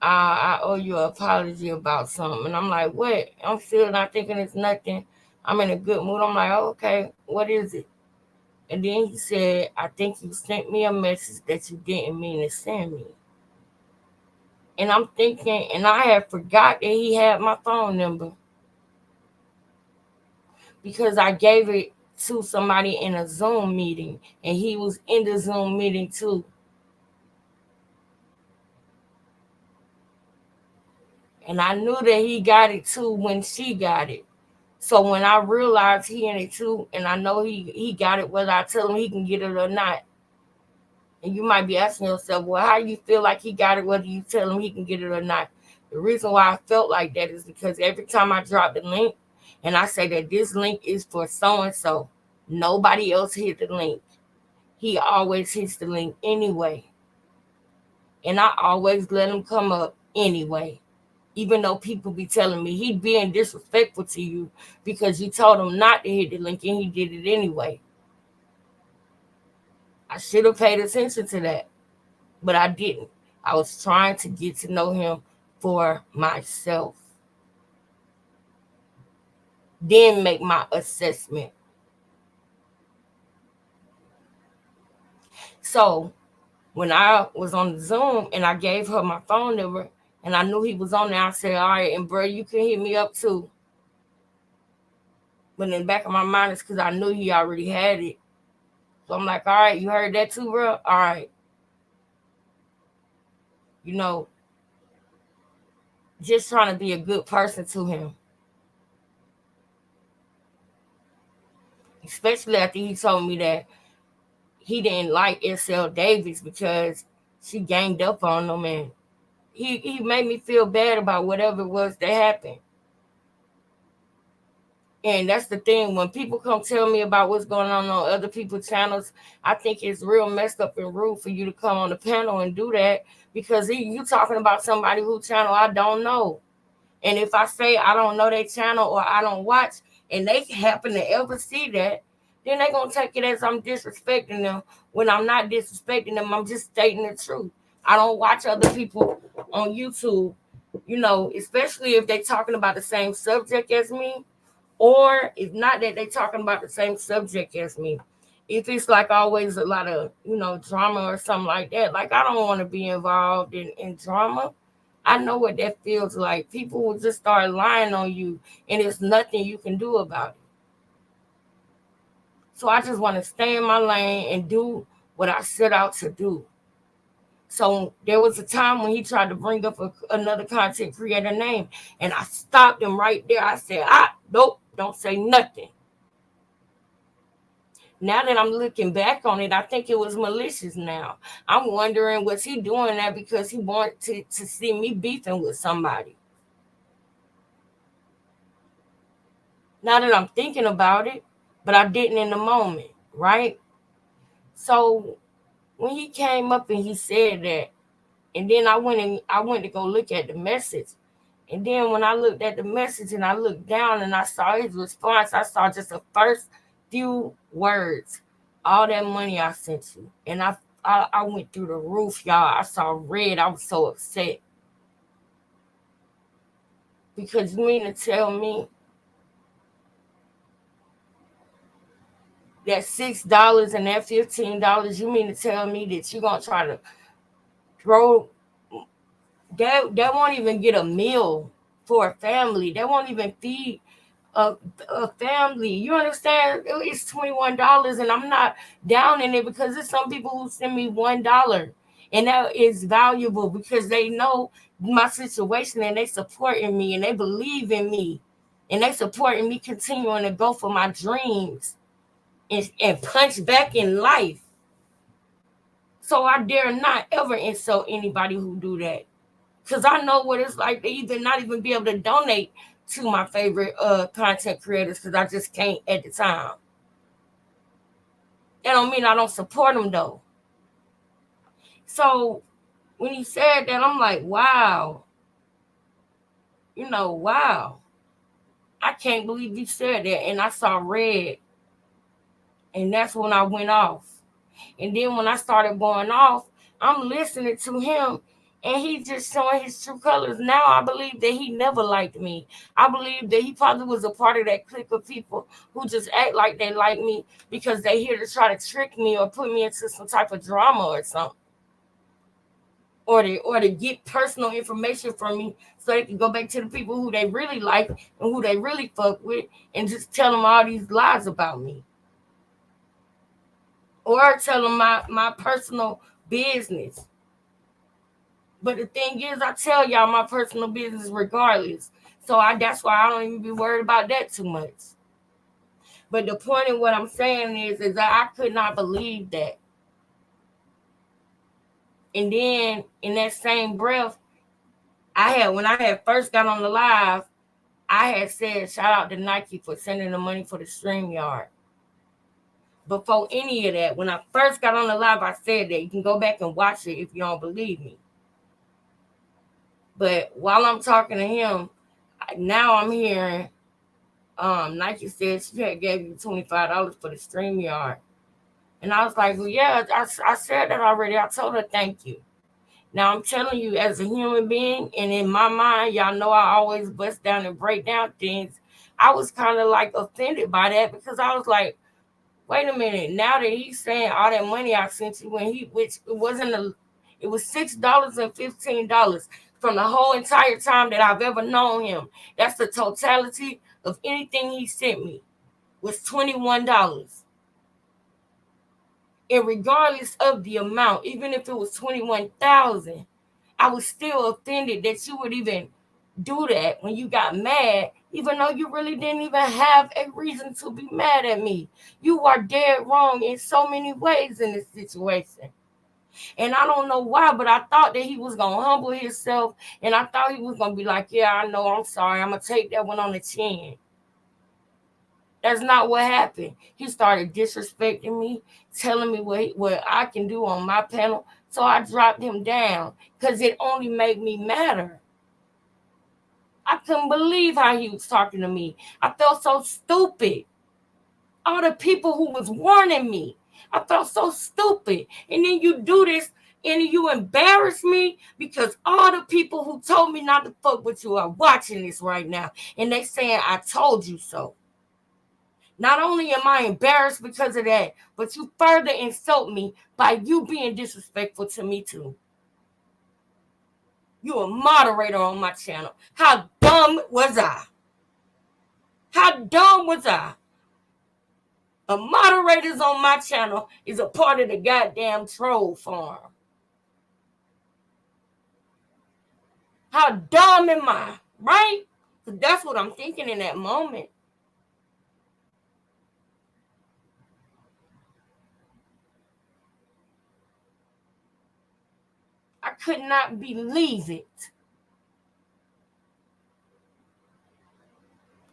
I owe you an apology about something. And I'm like, what? I'm still not thinking it's nothing. I'm in a good mood. I'm like, oh, okay, what is it? And then he said, I think you sent me a message that you didn't mean to send me. And I'm thinking, and I had forgot that he had my phone number because I gave it to somebody in a Zoom meeting and he was in the Zoom meeting too. And I knew that he got it too when she got it. So when I realized he in it too, and I know he got it whether I tell him he can get it or not. And you might be asking yourself, well, how do you feel like he got it whether you tell him he can get it or not? The reason why I felt like that is because every time I drop the link and I say that this link is for so-and-so, nobody else hit the link. He always hits the link anyway. And I always let him come up anyway. Even though people be telling me he being disrespectful to you because you told him not to hit the link and he did it anyway. I should have paid attention to that, but I didn't. I was trying to get to know him for myself. then make my assessment. So when I was on the Zoom and I gave her my phone number and I knew he was on there, I said, all right, and bro, you can hit me up too. But in the back of my mind, it's because I knew he already had it. So I'm like, all right, you heard that too, bro? All right. You know, just trying to be a good person to him. Especially after he told me that he didn't like SL Davis because she ganged up on him, and he made me feel bad about whatever it was that happened. And that's the thing. When people come tell me about what's going on other people's channels, I think it's real messed up and rude for you to come on the panel and do that, because you talking about somebody whose channel I don't know. And if I say I don't know their channel or I don't watch, and they happen to ever see that, then they're going to take it as I'm disrespecting them. When I'm not disrespecting them, I'm just stating the truth. I don't watch other people on YouTube, especially if they're talking about the same subject as me, or if not that they're talking about the same subject as me. If it's like always a lot of, drama or something like that, like I don't want to be involved in drama. I know what that feels like. People will just start lying on you, and there's nothing you can do about it. So I just want to stay in my lane and do what I set out to do. So there was a time when he tried to bring up another content creator name, and I stopped him right there. I said, nope, don't say nothing. Now that I'm looking back on it, I think it was malicious now. I'm wondering, was he doing that because he wanted to see me beefing with somebody? Now that I'm thinking about it, but I didn't in the moment, right? So when he came up and he said that, and then I went to go look at the message. And then when I looked at the message and I looked down and I saw his response, I saw just the first few words. All that money I sent you. And I went through the roof, y'all. I saw red. I was so upset. Because you mean to tell me that $6 and that $15, you mean to tell me that you're gonna try to throw that won't even get a meal for a family. That won't even feed a family. You understand? It's $21, and I'm not down in it because there's some people who send me $1, and that is valuable because they know my situation and they supporting me and they believe in me and they supporting me continuing to go for my dreams and punch back in life. So I dare not ever insult anybody who do that. Because I know what it's like to even not even be able to donate to my favorite content creators because I just can't at the time. That don't mean I don't support them though. So when he said that, I'm like, wow. Wow. I can't believe you said that. And I saw red. And that's when I went off. And then when I started going off, I'm listening to him and he's just showing his true colors. Now I believe that he never liked me. I believe that he probably was a part of that clique of people who just act like they like me because they here to try to trick me or put me into some type of drama or something. Or to get personal information from me so they can go back to the people who they really like and who they really fuck with and just tell them all these lies about me. Or tell them my personal business. But the thing is, I tell y'all my personal business regardless. So that's why I don't even be worried about that too much. But the point of what I'm saying is that I could not believe that. And then in that same breath, when I had first got on the live, I had said shout out to Nike for sending the money for the StreamYard. Before any of that, when I first got on the live, I said that. You can go back and watch it if you don't believe me. But while I'm talking to him, now I'm hearing Nike said she had gave you $25 for the StreamYard. And I was like, well, yeah, I said that already. I told her thank you. Now I'm telling you, as a human being, and in my mind, y'all know I always bust down and break down things. I was kind of like offended by that, because I was like, wait a minute, now that he's saying all that money I sent you, which it wasn't it was $6.15 from the whole entire time that I've ever known him. That's the totality of anything he sent me, was $21. And regardless of the amount, even if it was 21,000, I was still offended that you would even do that when you got mad, even though you really didn't even have a reason to be mad at me. You are dead wrong in so many ways in this situation. And I don't know why, but I thought that he was going to humble himself, and I thought he was going to be like, yeah, I know, I'm sorry, I'm going to take that one on the chin. That's not what happened. He started disrespecting me, telling me what I can do on my panel. So I dropped him down because it only made me madder. I couldn't believe how he was talking to me. I felt so stupid. All the people who was warning me, I felt so stupid. And then you do this and you embarrass me, because all the people who told me not to fuck with you are watching this right now. And they saying, I told you so. Not only am I embarrassed because of that, but you further insult me by you being disrespectful to me too. You a moderator on my channel. How dumb was I? How dumb was I? A moderator's on my channel is a part of the goddamn troll farm. How dumb am I? Right? Because that's what I'm thinking in that moment. I could not believe it.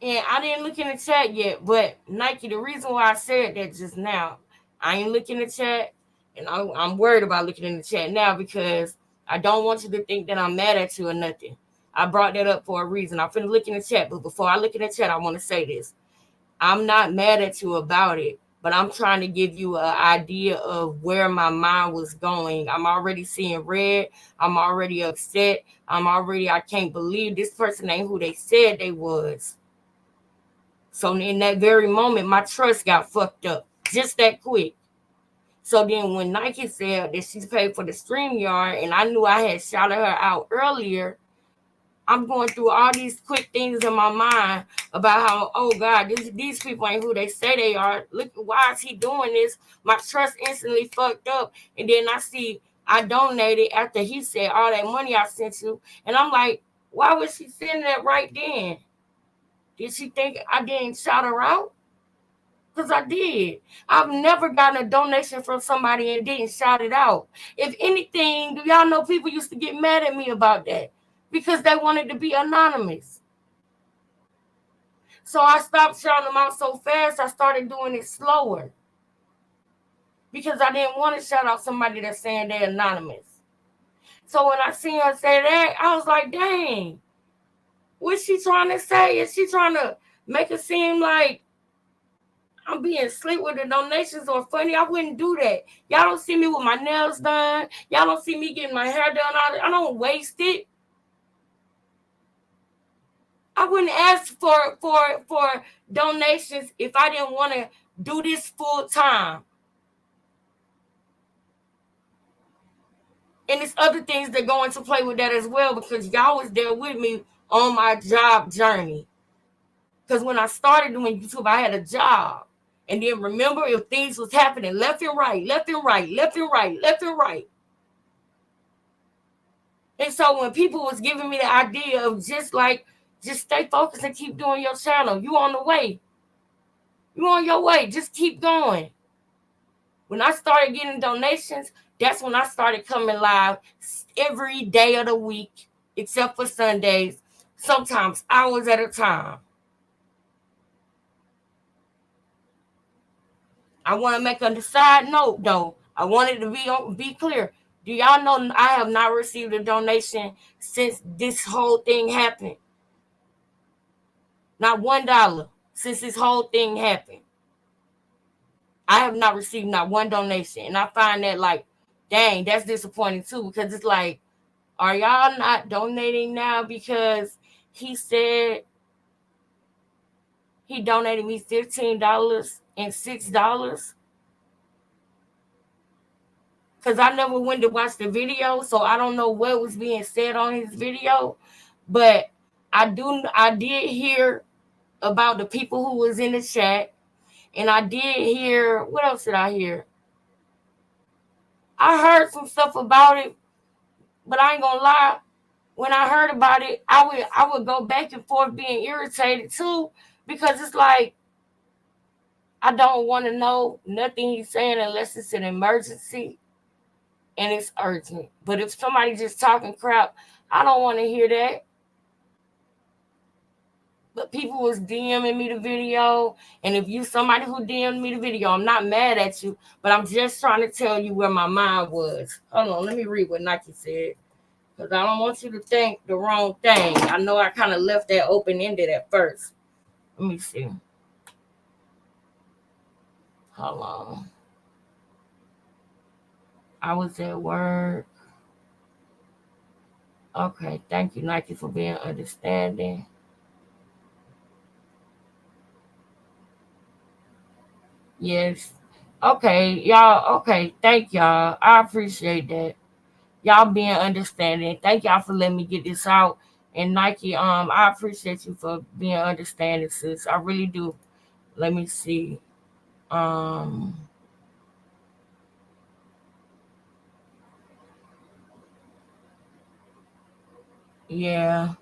And I didn't look in the chat yet, but Nike, the reason why I said that just now, I ain't looking in the chat, and I'm worried about looking in the chat now, because I don't want you to think that I'm mad at you or nothing. I brought that up for a reason. I'm finna look in the chat, but before I look in the chat, I want to say this. I'm not mad at you about it, but I'm trying to give you an idea of where my mind was going. I'm already seeing red. I'm already upset. I can't believe this person ain't who they said they was. So in that very moment, my trust got fucked up just that quick. So then when Nike said that she's paid for the StreamYard, and I knew I had shouted her out earlier, I'm going through all these quick things in my mind about how, oh God, these people ain't who they say they are. Look, why is he doing this? My trust instantly fucked up. And then I see I donated after he said all that money I sent you. And I'm like, why was she sending that right then? Did she think I didn't shout her out? Because I did. I've never gotten a donation from somebody and didn't shout it out. If anything, do y'all know people used to get mad at me about that because they wanted to be anonymous. So I stopped shouting them out so fast, I started doing it slower because I didn't want to shout out somebody that's saying they're anonymous. So when I seen her say that, I was like, dang, what's she trying to say? Is she trying to make it seem like I'm being slick with the donations or funny? I wouldn't do that. Y'all don't see me with my nails done. Y'all don't see me getting my hair done. I don't waste it. I wouldn't ask for donations if I didn't want to do this full time. And there's other things that go into play with that as well, because y'all was there with me on my job journey. Because when I started doing YouTube, I had a job. And then remember, if things was happening left and right, left and right, left and right, left and right. And so when people was giving me the idea of just stay focused and keep doing your channel. You on the way. You on your way. Just keep going. When I started getting donations, that's when I started coming live every day of the week, except for Sundays, sometimes hours at a time. I want to make a side note, though. I wanted to be clear. Do y'all know I have not received a donation since this whole thing happened? Not $1 since this whole thing happened. I have not received not one donation. And I find that like, dang, that's disappointing too, because it's like, are y'all not donating now because he said he donated me $15 and $6 because I never went to watch the video, so I don't know what was being said on his video. But I did hear about the people who was in the chat, and I did hear, what else did I hear? I heard some stuff about it, but I ain't gonna lie. When I heard about it, I would go back and forth being irritated too, because it's like I don't want to know nothing he's saying unless it's an emergency and it's urgent. But if somebody just talking crap, I don't want to hear that. But people was DMing me the video, and if you somebody who DM'd me the video, I'm not mad at you, but I'm just trying to tell you where my mind was. Hold on, let me read what Nike said, because I don't want you to think the wrong thing. I know I kind of left that open-ended at first. Let me see. Hold on. I was at work. Okay, thank you, Nike, for being understanding. Yes. Okay, y'all. Okay, thank y'all. I appreciate that. Y'all being understanding. Thank y'all for letting me get this out. And Nike, I appreciate you for being understanding, sis. I really do. Let me see. Um, yeah.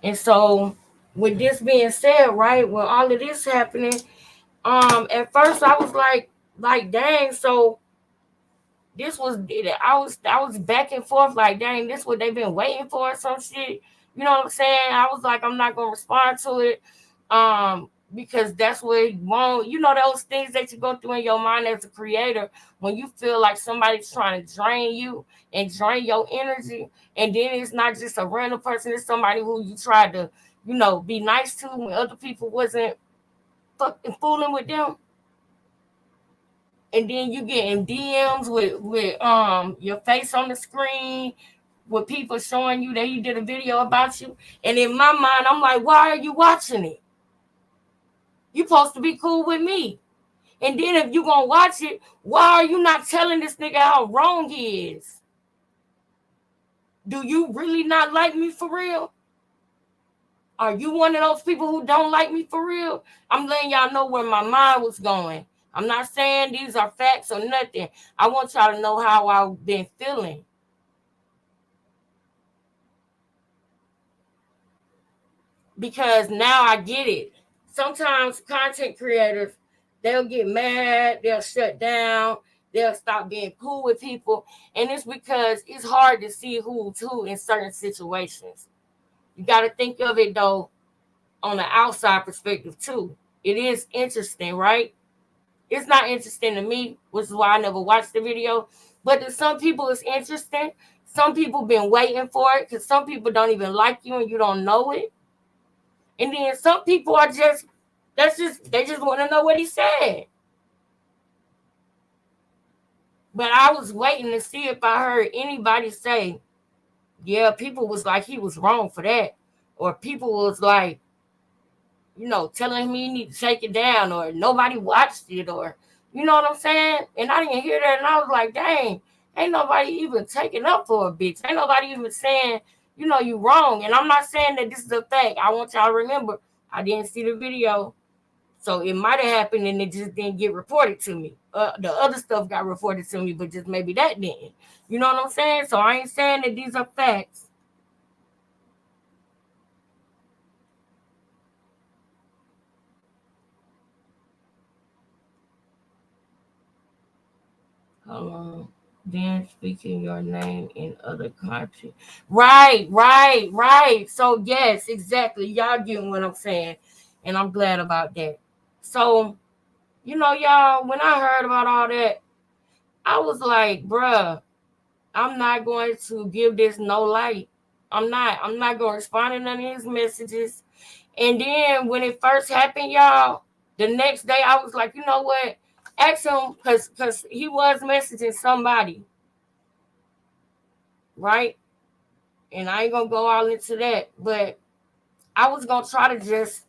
And so with this being said, right, with all of this happening, at first I was like, dang, so this was I was back and forth like, dang, this what they've been waiting for or some shit. You know what I'm saying? I was like, I'm not gonna respond to it. Because that's what you want. You know, those things that you go through in your mind as a creator when you feel like somebody's trying to drain you and drain your energy. And then it's not just a random person, it's somebody who you tried to, be nice to when other people wasn't fucking fooling with them. And then you get in DMs with your face on the screen, with people showing you that he did a video about you. And in my mind, I'm like, why are you watching it? You supposed to be cool with me. And then if you gonna watch it, why are you not telling this nigga how wrong he is? Do you really not like me for real? Are you one of those people who don't like me for real? I'm letting y'all know where my mind was going. I'm not saying these are facts or nothing. I want y'all to know how I've been feeling. Because now I get it. Sometimes content creators, they'll get mad, they'll shut down, they'll stop being cool with people. And it's because it's hard to see who's who in certain situations. You got to think of it, though, on the outside perspective, too. It is interesting, right? It's not interesting to me, which is why I never watched the video. But to some people, it's interesting. Some people been waiting for it because some people don't even like you and you don't know it. And then some people are they just want to know what he said. But I was waiting to see if I heard anybody say, yeah, people was like he was wrong for that. Or people was like, telling me you need to take it down, or nobody watched it, or you know what I'm saying? And I didn't hear that, and I was like, dang, ain't nobody even taking up for a bitch. Ain't nobody even saying, you wrong. And I'm not saying that this is a fact. I want y'all to remember, I didn't see the video. So it might have happened and it just didn't get reported to me. The other stuff got reported to me, but just maybe that didn't. You know what I'm saying? So I ain't saying that these are facts. Hold on. Then speaking your name in other countries. Right, right, right. So yes, exactly. Y'all getting what I'm saying. And I'm glad about that. So, y'all, when I heard about all that, I was like, bruh, I'm not going to give this no light. I'm not. I'm not going to respond to none of his messages. And then when it first happened, y'all, the next day I was like, you know what? Ask him, because he was messaging somebody, right? And I ain't going to go all into that. But I was going to try to just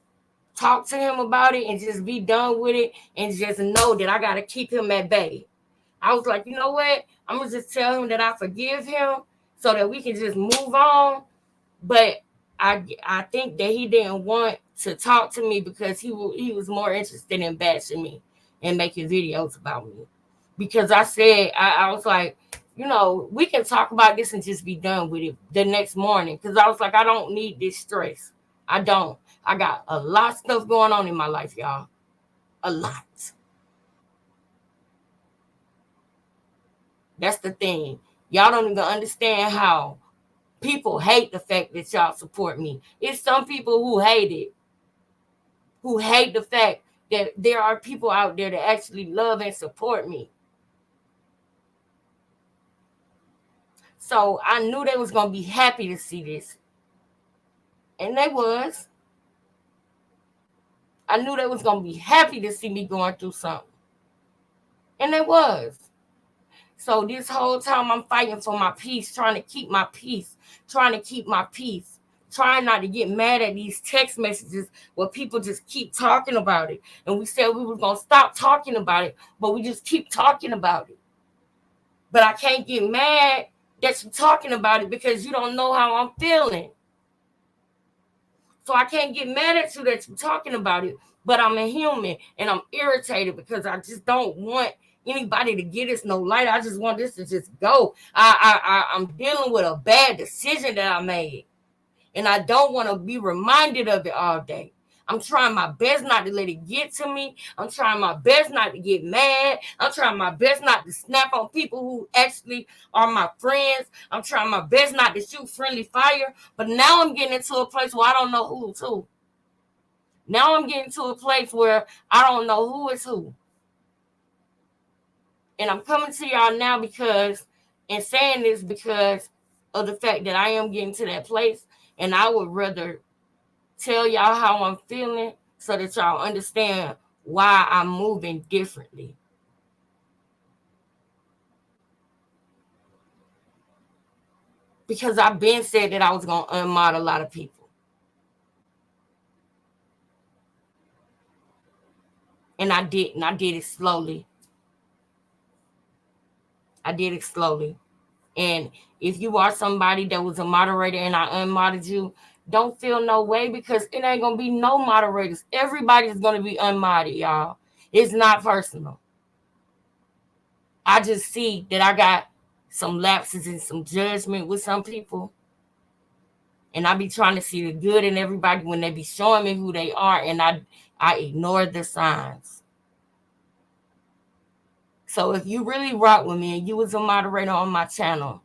talk to him about it and just be done with it and just know that I got to keep him at bay. I was like, you know what? I'm going to just tell him that I forgive him so that we can just move on. But I think that he didn't want to talk to me because he was more interested in bashing me and making videos about me. Because I said, I was like, we can talk about this and just be done with it the next morning. Because I was like, I don't need this stress. I don't. I got a lot of stuff going on in my life, y'all. A lot. That's the thing. Y'all don't even understand how people hate the fact that y'all support me. It's some people who hate it, who hate the fact that there are people out there that actually love and support me. So I knew they was going to be happy to see this. And they was. I knew they was going to be happy to see me going through something. And they was. So this whole time I'm fighting for my peace, trying to keep my peace, trying not to get mad at these text messages where people just keep talking about it. And we said we were going to stop talking about it, but we just keep talking about it. But I can't get mad that you're talking about it because you don't know how I'm feeling. So I can't get mad at you that you're talking about it, but I'm a human and I'm irritated because I just don't want anybody to get us no light. I just want this to just go. I'm dealing with a bad decision that I made, and I don't want to be reminded of it all day. I'm trying my best not to let it get to me. I'm trying my best not to get mad. I'm trying my best not to snap on people who actually are my friends. I'm trying my best not to shoot friendly fire. But now I'm getting into a place where I don't know who's who. Now I'm getting to a place where I don't know who is who. And I'm coming to y'all now and saying this because of the fact that I am getting to that place. And I would rather tell y'all how I'm feeling so that y'all understand why I'm moving differently. Because I've been said that I was going to unmod a lot of people. And I didn't. I did it slowly. And if you are somebody that was a moderator and I unmodded you, don't feel no way because it ain't going to be no moderators. Everybody's going to be unmodded, y'all. It's not personal. I just see that I got some lapses and some judgment with some people. And I be trying to see the good in everybody when they be showing me who they are, and I ignore the signs. So if you really rock with me and you was a moderator on my channel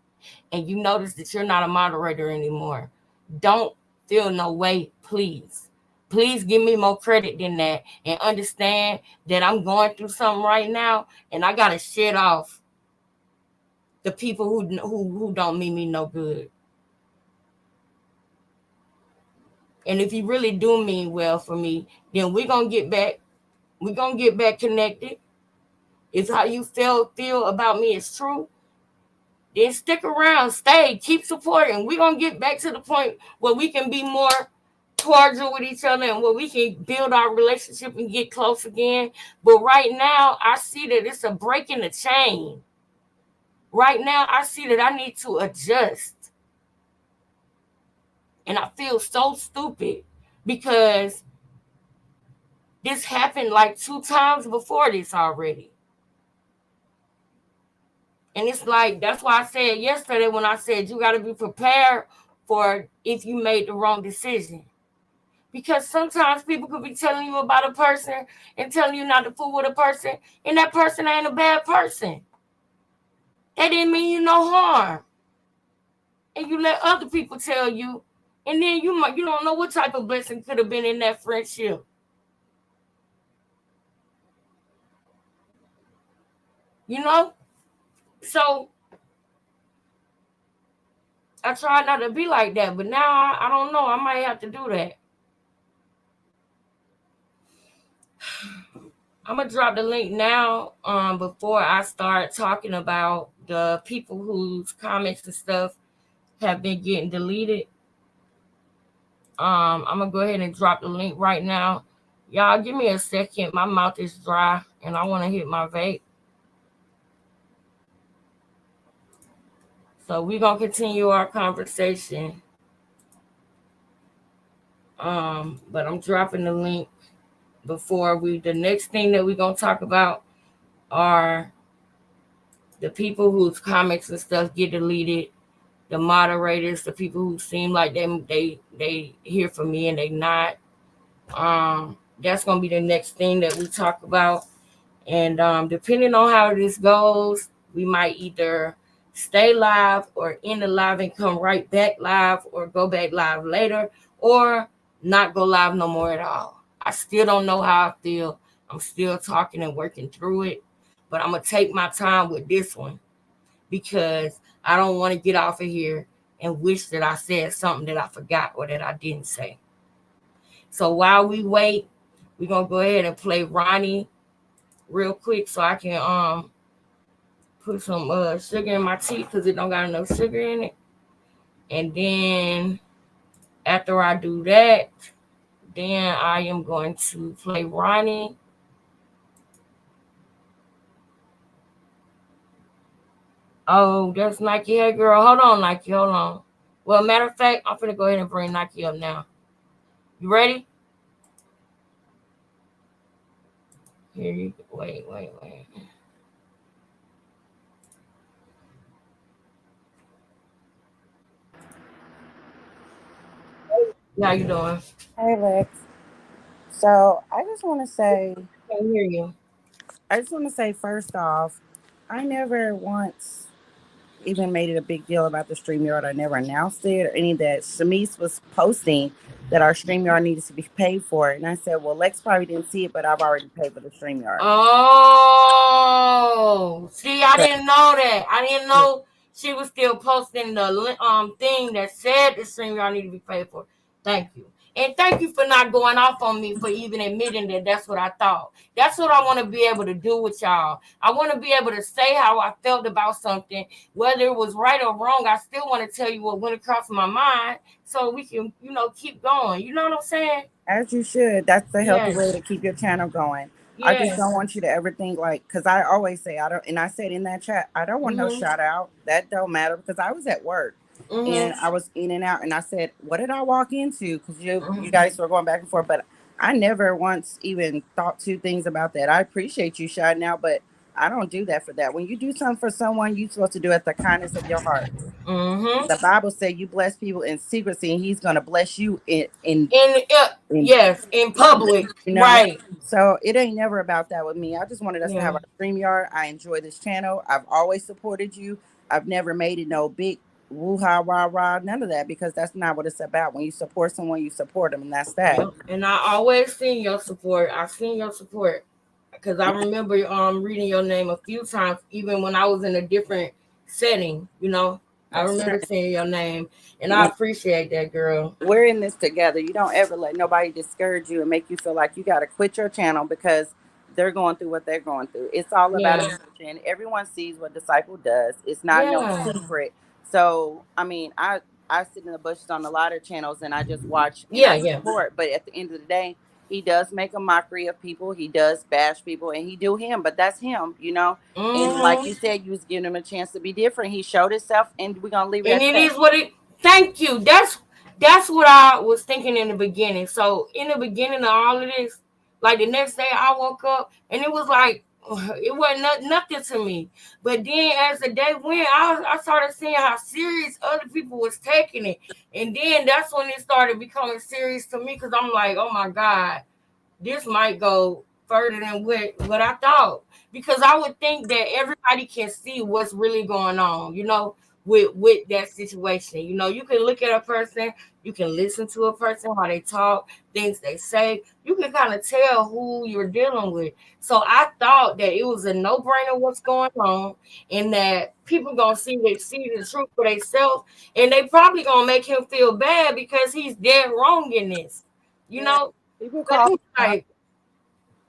and you notice that you're not a moderator anymore, don't feel no way, please. Please give me more credit than that and understand that I'm going through something right now and I got to shit off the people who don't mean me no good. And if you really do mean well for me, then we're going to get back. We're going to get back connected. If how you feel about me is true, then stick around, stay, keep supporting. We're going to get back to the point where we can be more cordial with each other and where we can build our relationship and get close again. But right now, I see that it's a break in the chain. Right now, I see that I need to adjust. And I feel so stupid because this happened like 2 times before this already. And it's like, that's why I said yesterday when I said you got to be prepared for if you made the wrong decision. Because sometimes people could be telling you about a person and telling you not to fool with a person, and that person ain't a bad person. That didn't mean you no harm. And you let other people tell you, and then you don't know what type of blessing could have been in that friendship. You know? So I try not to be like that, but now I don't know. I might have to do that. I'm gonna drop the link now before I start talking about the people whose comments and stuff have been getting deleted. I'm gonna go ahead and drop the link right now Y'all, give me a second. My mouth is dry and I want to hit my vape. So we're gonna continue our conversation. But I'm dropping the link before we. The next thing that we're gonna talk about are the people whose comments and stuff get deleted, the moderators, the people who seem like they hear from me and they not. Um, that's gonna be the next thing that we talk about. And depending on how this goes, we might either stay live or end the live and come right back live or go back live later or not go live no more at all. I still don't know how I feel. I'm still talking and working through it. But I'm going to take my time with this one because I don't want to get off of here and wish that I said something that I forgot or that I didn't say. So while we wait, we're going to go ahead and play Ronnie real quick so I can put some sugar in my tea because it don't got enough sugar in it. And then after I do that, then I am going to play Ronnie. Oh, that's Nike. Hey girl, hold on, Nike, hold on. Well, matter of fact, I'm gonna go ahead and bring Nike up now. You ready? Here you go. Wait. How you doing? Hey Lex. So Can't hear you. I just want to say first off, I never once even made it a big deal about the StreamYard. I never announced it or any of that. Shamise was posting that our StreamYard needed to be paid for. And I said, well, Lex probably didn't see it, but I've already paid for the StreamYard. Oh, see, I But didn't know that. I didn't yeah, know she was still posting the thing that said the stream y'all need to be paid for. Thank you, and thank you for not going off on me for even admitting that that's what I thought. That's what I want to be able to do with y'all. I want to be able to say how I felt about something, whether it was right or wrong. I still want to tell you what went across my mind, so we can, keep going. You know what I'm saying? as you should. That's the healthy way Yes, to keep your channel going. I just yes. don't want you to ever think like, because I always say, I don't, and I said in that chat, I don't want no Mhm. shout out. That don't matter because I was at work Mhm. and I was in and out, and I said, what did I walk into? Because you Mhm. guys were going back and forth, but I never once even thought two things about that. I appreciate you shouting out, but I don't do that for that. When you do something for someone, you're supposed to do it the kindness of your heart. Mhm. The Bible said you bless people in secrecy, and He's gonna bless you In in yes, in public, you know. right? So it ain't never about that with me. I just wanted us to Yeah. have our StreamYard. I enjoy this channel. I've always supported you. I've never made it no big woo ha rah rah, none of that, because that's not what it's about. When you support someone, you support them, and that's that. Yep. And I always seen your support. I seen your support because I remember reading your name a few times, even when I was in a different setting. I That's remember true. seeing your name, and I appreciate that, girl. We're in this together. You don't ever let nobody discourage you and make you feel like you got to quit your channel because they're going through what they're going through. It's all about Yeah. attention. Everyone sees what Disciple does. It's not no Yeah. secret. So, I mean, I sit in the bushes on a lot of channels and I just watch and Yeah. I Yeah. support. But at the end of the day, he does make a mockery of people. He does bash people, and he do him. But that's him, you know. And like Mhm. you said, you was giving him a chance to be different. He showed himself, and we're gonna leave it And at it that. is what it. Thank you. That's what I was thinking in the beginning. So in the beginning of all of this, like the next day I woke up and it was like it wasn't nothing to me. But then as the day went, I started seeing how serious other people was taking it, and then that's when it started becoming serious to me because I'm like, oh my god, this might go further than what I thought. Because I would think that everybody can see what's really going on, with that situation. You can look at a person, you can listen to a person, how they talk, things they say. You can kind of tell who you're dealing with. So I thought that it was a no-brainer what's going on, and that people gonna see the truth for themselves, and they probably gonna make him feel bad because he's dead wrong in this. You Yeah, know, people but call it's me out. like,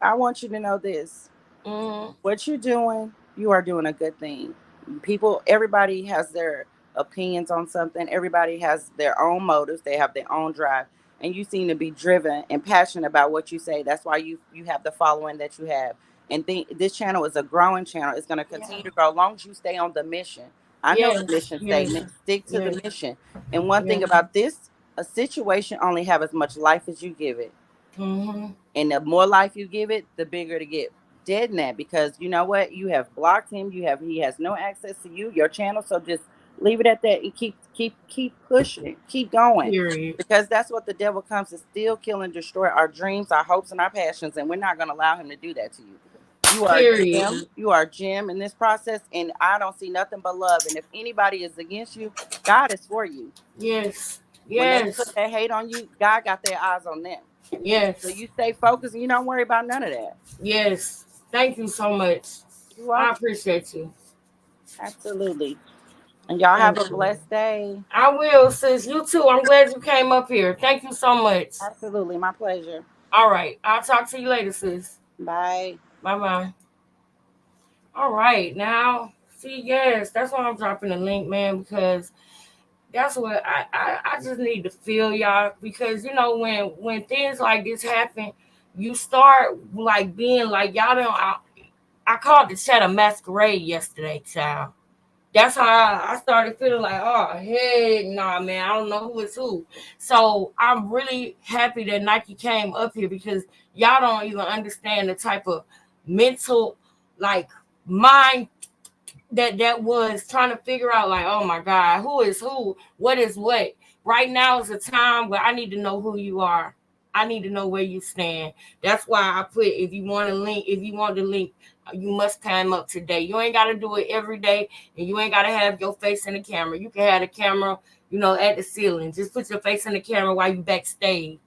I want you to know this. mm, What you're doing, you are doing a good thing. People, everybody has their opinions on something. Everybody has their own motives. They have their own drive. and you seem to be driven and passionate about what you say. That's why you have the following that you have. And this channel is a growing channel. It's going to continue Yeah. to grow as long as you stay on the mission. I know the Yes. mission Yes. statement. Stick to the Yes. mission. And one thing Yes. about this, a situation only have as much life as you give it. Mhm. And the more life you give it, the bigger to get. Dead net, because you know what? You have blocked him. He has no access to your channel. So just leave it at that and keep pushing, keep going. Period. Because that's what the devil comes to steal, kill, and destroy our dreams, our hopes, and our passions. And we're not gonna allow him to do that to you. You are Period. Jim. You are Jim in this process, and I don't see nothing but love. And if anybody is against you, God is for you. Yes. When they put Yes. that hate on you, God got their eyes on them. So Yes. you stay focused and you don't worry about none of that. Yes. Thank you so much. You're I welcome. appreciate you. Absolutely. And y'all have Thank a you. blessed day. I will, sis. You too. I'm glad you came up here. Thank you so much. Absolutely. My pleasure. All right. I'll talk to you later, sis. Bye. Bye bye. All right. Now, see, yes, that's why I'm dropping the link, man, because that's what I just need to feel y'all. Because, when things like this happen, you start like being like, y'all don't. I called the chat a masquerade yesterday, child. That's how I started feeling like, oh, heck nah, man, I don't know who is who. So I'm really happy that Nike came up here because y'all don't even understand the type of mental, like, mind that was trying to figure out, like, oh my God, who is who, what is what. Right now is a time where I need to know who you are. I need to know where you stand. That's why I put, if you want the link, you must come up today. You ain't got to do it every day, and you ain't got to have your face in the camera. You can have the camera, at the ceiling. Just put your face in the camera while you backstage.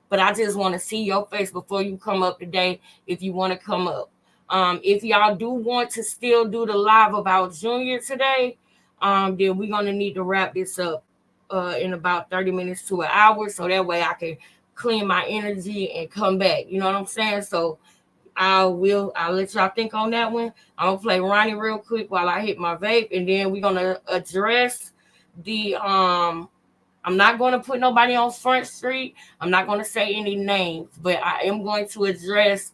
But I just want to see your face before you come up today if you want to come up. If y'all do want to still do the live about Junior today, then we're gonna need to wrap this up in about 30 minutes to an hour, so that way I can clean my energy and come back. You know what I'm saying? So I'll let y'all think on that one. I'm gonna play Ronnie real quick while I hit my vape, and then we're gonna address the I'm not going to put nobody on Front Street. I'm not going to say any names, but I am going to address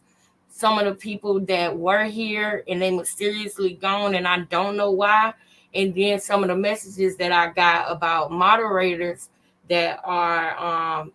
some of the people that were here and they mysteriously gone, and I don't know why. And then some of the messages that I got about moderators that are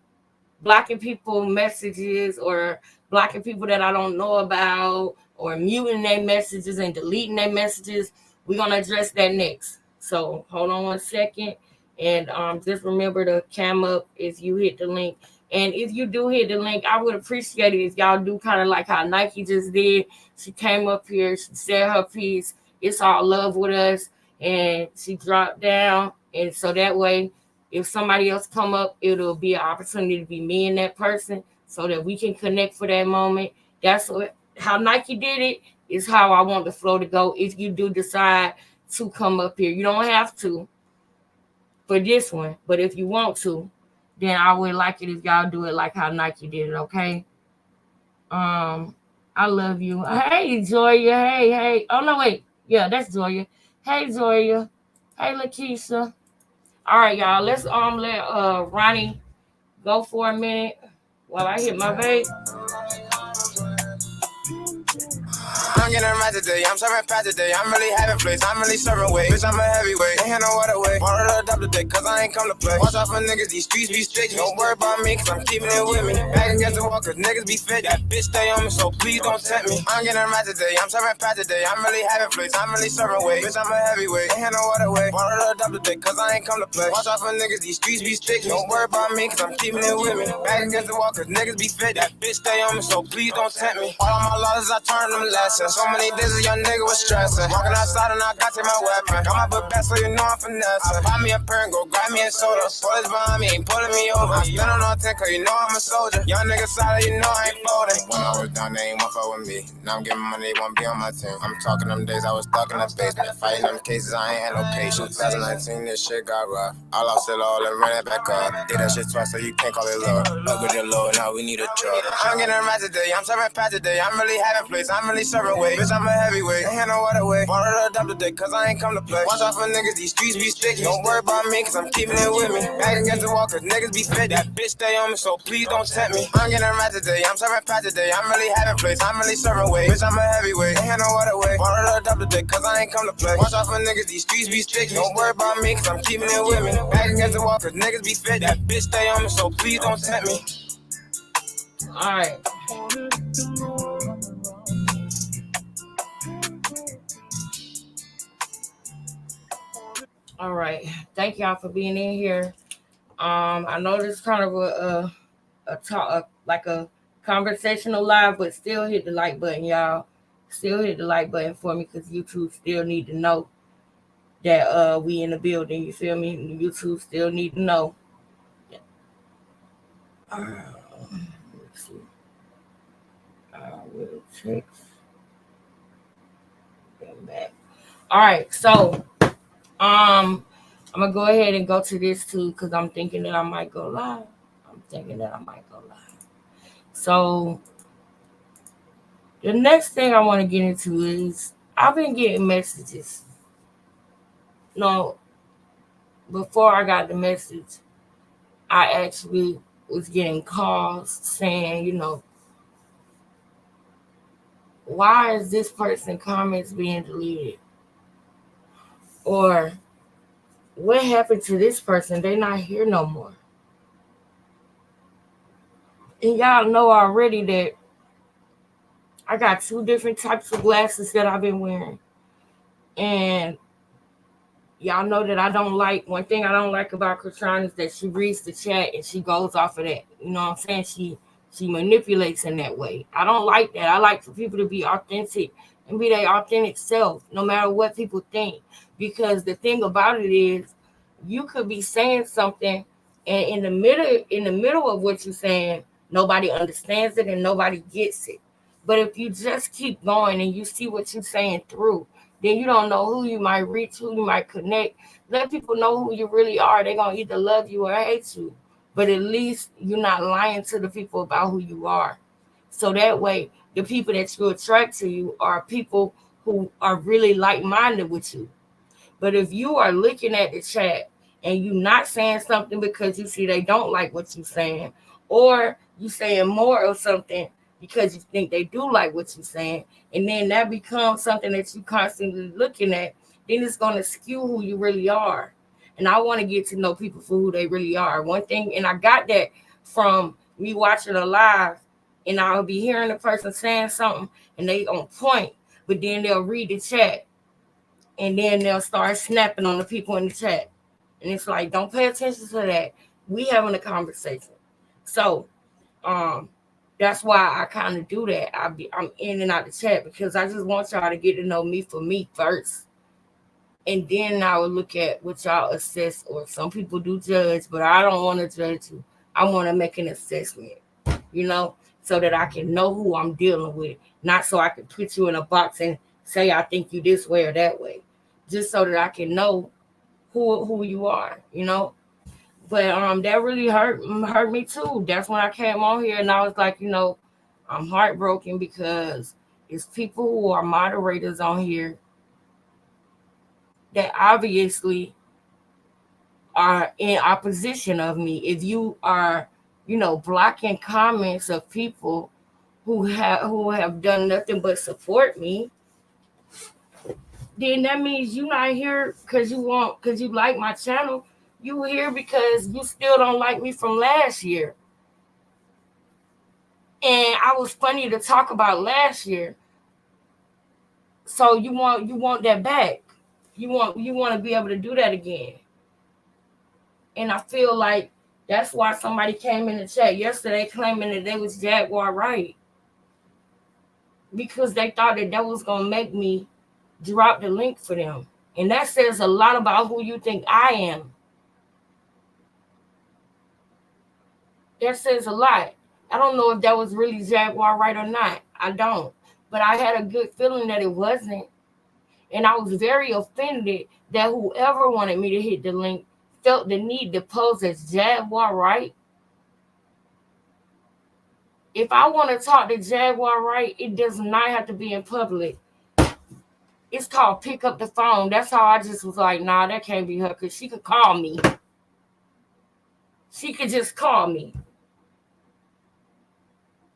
blocking people messages or blocking people that I don't know about or muting their messages and deleting their messages. We're gonna address that next. So hold on 1 second, and just remember to cam up if you hit the link. And if you do hit the link, I would appreciate it if y'all do kind of like how Nike just did. She came up here, she said her piece. It's all love with us, and she dropped down, and so that way if somebody else come up, it'll be an opportunity to be me and that person so that we can connect for that moment. That's how Nike did it. Is how I want the flow to go. If you do decide to come up here, you don't have to for this one, but if you want to, then I would like it if y'all do it like how Nike did it. Okay. Um, I love you. Hey, Joya. Hey, hey. Oh no, wait. Yeah, that's Joya. Hey, Joya. Hey, Lakeisha. All right, y'all. Let's let Ronnie go for a minute while I hit my vape. I'm getting right today, I'm serving fat today. I'm really having place, I'm really serving weight. Bitch, I'm a heavyweight, ain't had no other way. Wanted to adopt today, cause I ain't come to play. Watch out for niggas, these streets be strict. Don't worry about me, cause I'm keeping it with me. Back against the wall, cause niggas be fit. That bitch stay on me, so please don't tempt me. I'm getting right today, I'm serving fat today. I'm really having place, I'm really serving weight. Bitch, I'm a heavyweight, ain't had no other way. Wanted to adopt today, cause I ain't come to play. Watch out for niggas, these streets be strict. Don't worry about me, cause I'm keeping it with me. Back against the wall, cause niggas be fit. That bitch stay on me, so please don't tempt me. All of my losses, I turn them lessons. So many days a young nigga was stressing. Walking outside and I got to my weapon. Got my foot back so you know I'm finessing. I buy me a pair and go grab me a soda. Boys behind me ain't pulling me over. I spin on 10 cause you know I'm a soldier. Young nigga solid, you know I ain't folding. When I was down, they ain't want fuck with me. Now I'm getting money, they won't be on my team. I'm talking them days I was stuck in the basement. Fighting them cases, I ain't had no patience. 2019, this shit got rough. I lost it all and ran it back up. Did that shit twice so you can't call it love. Up with your low, now we need a truck. I'm getting right today, I'm serving fat today. I'm really having place, I'm really serving weight. weight. Bitch, I'm a heavyweight. Ain't had no other way. Wanted to adopt today, cause I ain't come to play. Watch out for niggas, these streets be sticky. Don't worry about me, cause I'm keeping it with me. Back against the wall, cause niggas be fit. That bitch stay on me, so please don't tempt me. I'm getting right today, I'm serving pat today. I'm really having place, I'm really serving weight. Bitch, I'm a heavyweight. Ain't had no other way. Wanted to adopt today, cause I ain't come to play. Watch out for niggas, these streets be sticky. Don't worry about me, cause I'm keeping it with me. Back against the wall, cause niggas be fit. That bitch stay on me, so please don't tempt me. All right. All right. Thank y'all for being in here. I know this is kind of a talk, like a conversational live, but still hit the like button, y'all. Still hit the like button for me because YouTube still need to know that we in the building. You feel me? YouTube still need to know. Let's see. Will text them back. All right, so I'm gonna go ahead and go to this too because I'm thinking that I might go live. I'm thinking that I might go live. So the next thing I want to get into is I've been getting messages. No, before I got the message, I actually was getting calls saying, why is this person comments being deleted? Or what happened to this person? They not here no more. And y'all know already that I got two different types of glasses that I've been wearing. And y'all know that I don't like, one thing I don't like about Katron is that she reads the chat and she goes off of that. You know what I'm saying? She manipulates in that way. I don't like that. I like for people to be authentic and be their authentic self, no matter what people think. Because the thing about it is, you could be saying something, and in the middle of what you're saying, nobody understands it and nobody gets it. But if you just keep going and you see what you're saying through, then you don't know who you might reach, who you might connect. Let people know who you really are. They're going to either love you or hate you. But at least you're not lying to the people about who you are. So that way, the people that you attract to you are people who are really like minded with you. But if you are looking at the chat and you not saying something because you see they don't like what you're saying, or you saying more of something because you think they do like what you're saying, and then that becomes something that you constantly looking at, then it's going to skew who you really are. And I want to get to know people for who they really are. One thing, and I got that from me watching a live, and I'll be hearing the person saying something and they on point, but then they'll read the chat and then they'll start snapping on the people in the chat. And it's like, don't pay attention to that. We having a conversation. So um that's why I kind of do that. I'm in and out the chat because I just want y'all to get to know me for me first. And then I will look at what y'all assess, or some people do judge, but I don't want to judge you. I want to make an assessment, you know, so that I can know who I'm dealing with, not so I can put you in a box and say I think you this way or that way, just so that I can know who you are, you know. But that really hurt me too. That's when I came on here and I was like, I'm heartbroken because it's people who are moderators on here that obviously are in opposition of me. If you are, blocking comments of people who have done nothing but support me, then that means you not here because you like my channel. You here because you still don't like me from last year. And I was funny to talk about last year. So you want that back. You want to be able to do that again. And I feel like that's why somebody came in the chat yesterday claiming that they was Jaguar right, because they thought that was gonna make me drop the link for them. And that says a lot about who you think I am. That says a lot. I don't know if that was really Jaguar right or not. I don't. But I had a good feeling that it wasn't. And I was very offended that whoever wanted me to hit the link felt the need to pose as Jaguar right. If I want to talk to Jaguar right, it does not have to be in public. It's called pick up the phone. That's how I just was like, nah, that can't be her, because she could call me. She could just call me.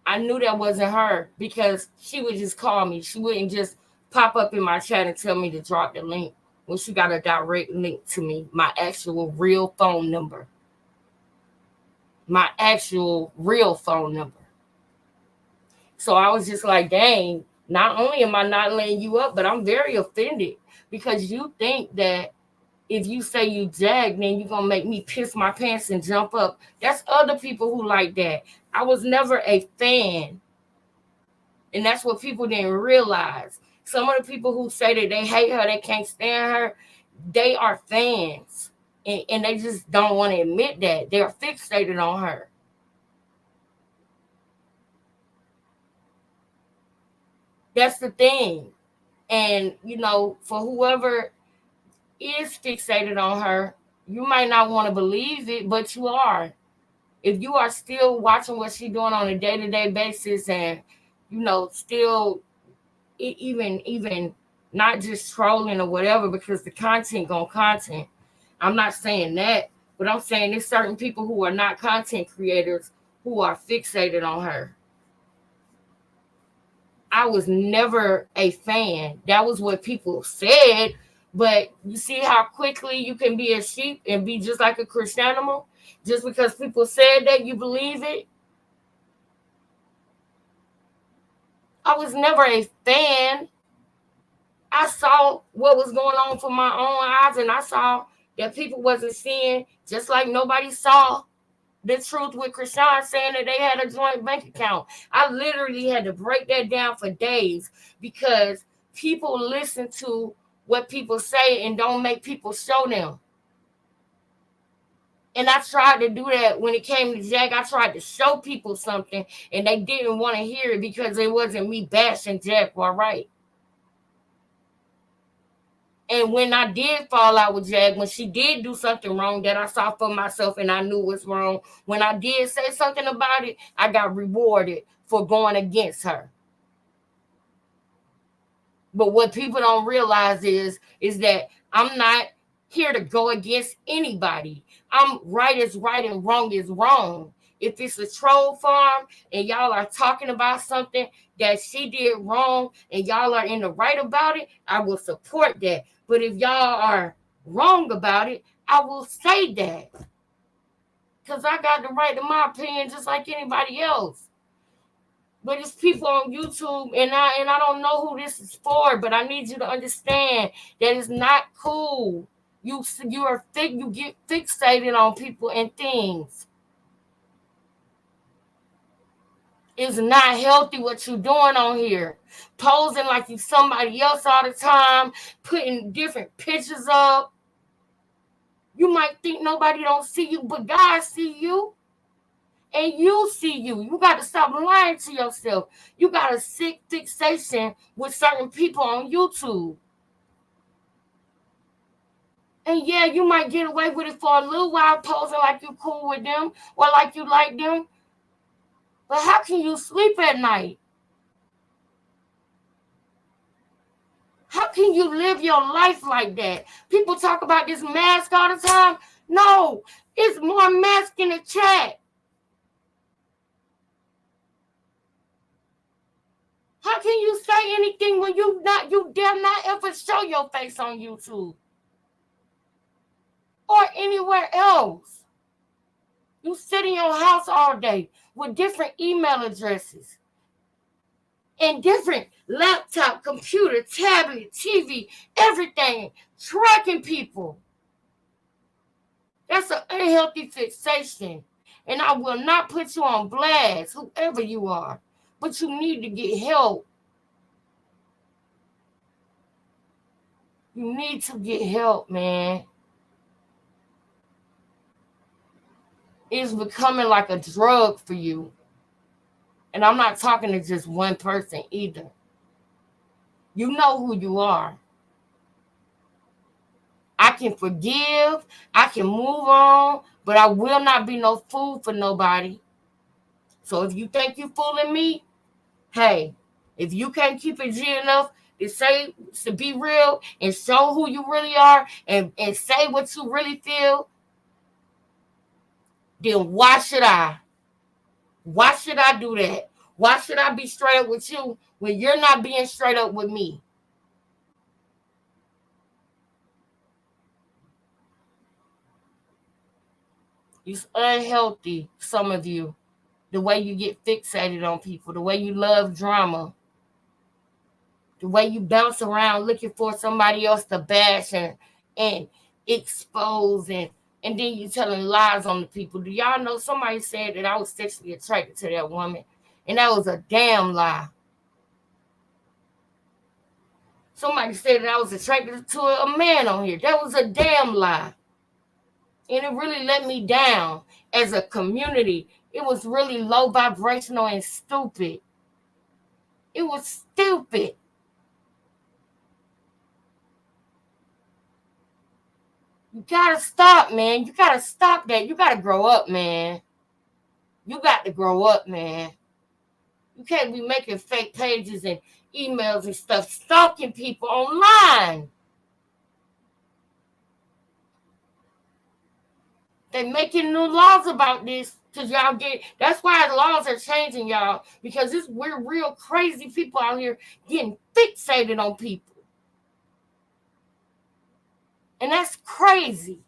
I knew that wasn't her because she would just call me. She wouldn't just pop up in my chat and tell me to drop the link when she got a direct link to me, my actual real phone number. My actual real phone number. So I was just like, dang, not only am I not letting you up, but I'm very offended because you think that if you say you Jag, then you're going to make me piss my pants and jump up. That's other people who like that. I was never a fan. And that's what people didn't realize. Some of the people who say that they hate her, they can't stand her, they are fans. And they just don't want to admit that. They're fixated on her. That's the thing. And, for whoever is fixated on her, you might not want to believe it, but you are. If you are still watching what she's doing on a day-to-day basis and, still even not just trolling or whatever, because the content gonna content. I'm not saying that, but I'm saying there's certain people who are not content creators who are fixated on her. I was never a fan. That was what people said. But you see how quickly you can be a sheep and be just like a Christianimal? Just because people said that, you believe it? I was never a fan. I saw what was going on for my own eyes, and I saw that people wasn't seeing, just like nobody saw the truth with Krishan saying that they had a joint bank account. I literally had to break that down for days because people listen to what people say and don't make people show them. And I tried to do that when it came to Jag. I tried to show people something, and they didn't want to hear it because it wasn't me bashing Jag, all right? And when I did fall out with Jag, when she did do something wrong that I saw for myself and I knew was wrong, when I did say something about it, I got rewarded for going against her. But what people don't realize is that I'm not here to go against anybody. I'm right is right and wrong is wrong. If it's a troll farm and y'all are talking about something that she did wrong and y'all are in the right about it, I will support that. But if y'all are wrong about it, I will say that. Because I got the right to my opinion just like anybody else. But it's people on YouTube, and I don't know who this is for, but I need you to understand that it's not cool. You get fixated on people and things. It's not healthy what you're doing on here. Posing like you somebody else all the time, putting different pictures up. You might think nobody don't see you, but God see you. And you see you. You got to stop lying to yourself. You got a sick fixation with certain people on YouTube. And yeah, you might get away with it for a little while, posing like you cool with them or like you like them. But how can you sleep at night? How can you live your life like that? People talk about this mask all the time. No, it's more mask in the chat. How can you say anything when you dare not ever show your face on YouTube or anywhere else? You sit in your house all day with different email addresses and different laptop, computer, tablet, TV, everything, tracking people. That's an unhealthy fixation. And I will not put you on blast, whoever you are. But you need to get help. You need to get help, man. It's becoming like a drug for you. And I'm not talking to just one person either. You know who you are. I can forgive. I can move on. But I will not be no fool for nobody. So if you think you're fooling me, hey, if you can't keep it G enough, to say, to be real and show who you really are, and say what you really feel, then why should I? Why should I do that? Why should I be straight up with you when you're not being straight up with me? It's unhealthy, some of you. The way you get fixated on people, the way you love drama, the way you bounce around looking for somebody else to bash and expose, and then you telling lies on the people. Do y'all know somebody said that I was sexually attracted to that woman? And that was a damn lie. Somebody said that I was attracted to a man on here. That was a damn lie. And it really let me down as a community. It was really low vibrational and stupid. It was stupid. You gotta stop, man. You gotta stop that. You gotta grow up, man. You got to grow up, man. You can't be making fake pages and emails and stuff, stalking people online. They making new laws about this because y'all get. That's why the laws are changing, y'all. Because we're real crazy people out here getting fixated on people, and that's crazy.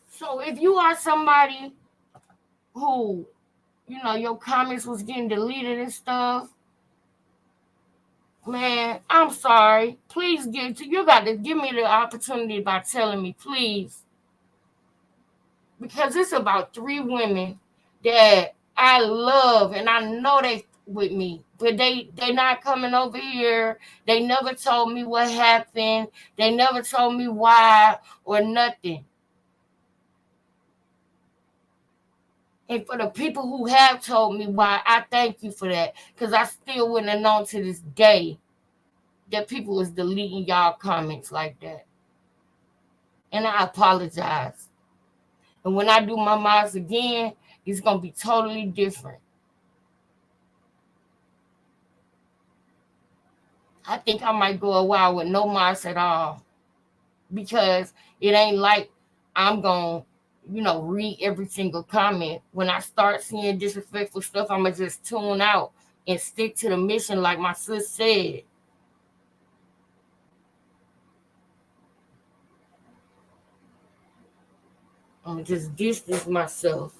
So if you are somebody who, your comments was getting deleted and stuff, man, I'm sorry. Please you got to give me the opportunity by telling me, please. Because it's about 3 women that I love and I know they with me. But they not coming over here. They never told me what happened. They never told me why or nothing. And for the people who have told me why, I thank you for that. Because I still wouldn't have known to this day that people was deleting y'all comments like that. And I apologize. And when I do my mods again, it's going to be totally different. I think I might go a while with no mods at all. Because it ain't like I'm going to, read every single comment. When I start seeing disrespectful stuff, I'm going to just tune out and stick to the mission like my sis said. I'm going to just distance myself.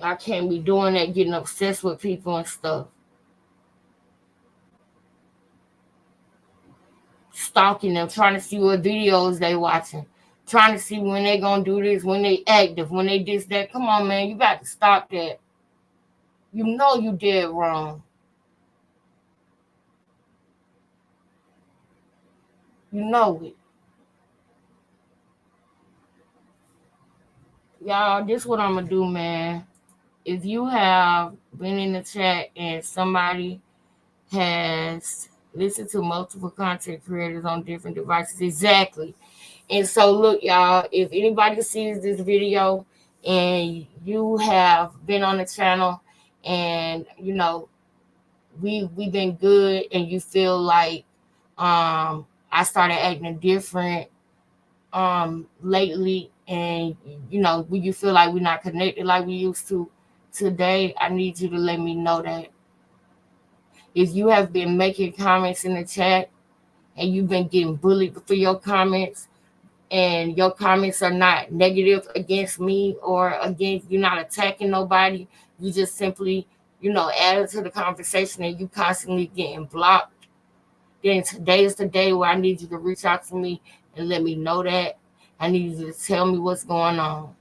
I can't be doing that, getting obsessed with people and stuff. Stalking them, trying to see what videos they watching, trying to see when they gonna do this, when they active, when they this, that. Come on, man, you got to stop that. You know you did wrong. You know it. Y'all, this what I'm gonna do, man. If you have been in the chat and somebody has listened to multiple content creators on different devices, exactly. And so look, y'all, if anybody sees this video and you have been on the channel and we've been good and you feel like I started acting different lately, and when you feel like we're not connected like we used to today, I need you to let me know that. If you have been making comments in the chat and you've been getting bullied for your comments, and your comments are not negative against me or against, you're not attacking nobody, you just simply, added to the conversation and you constantly getting blocked, then today is the day where I need you to reach out to me and let me know that. I need you to tell me what's going on.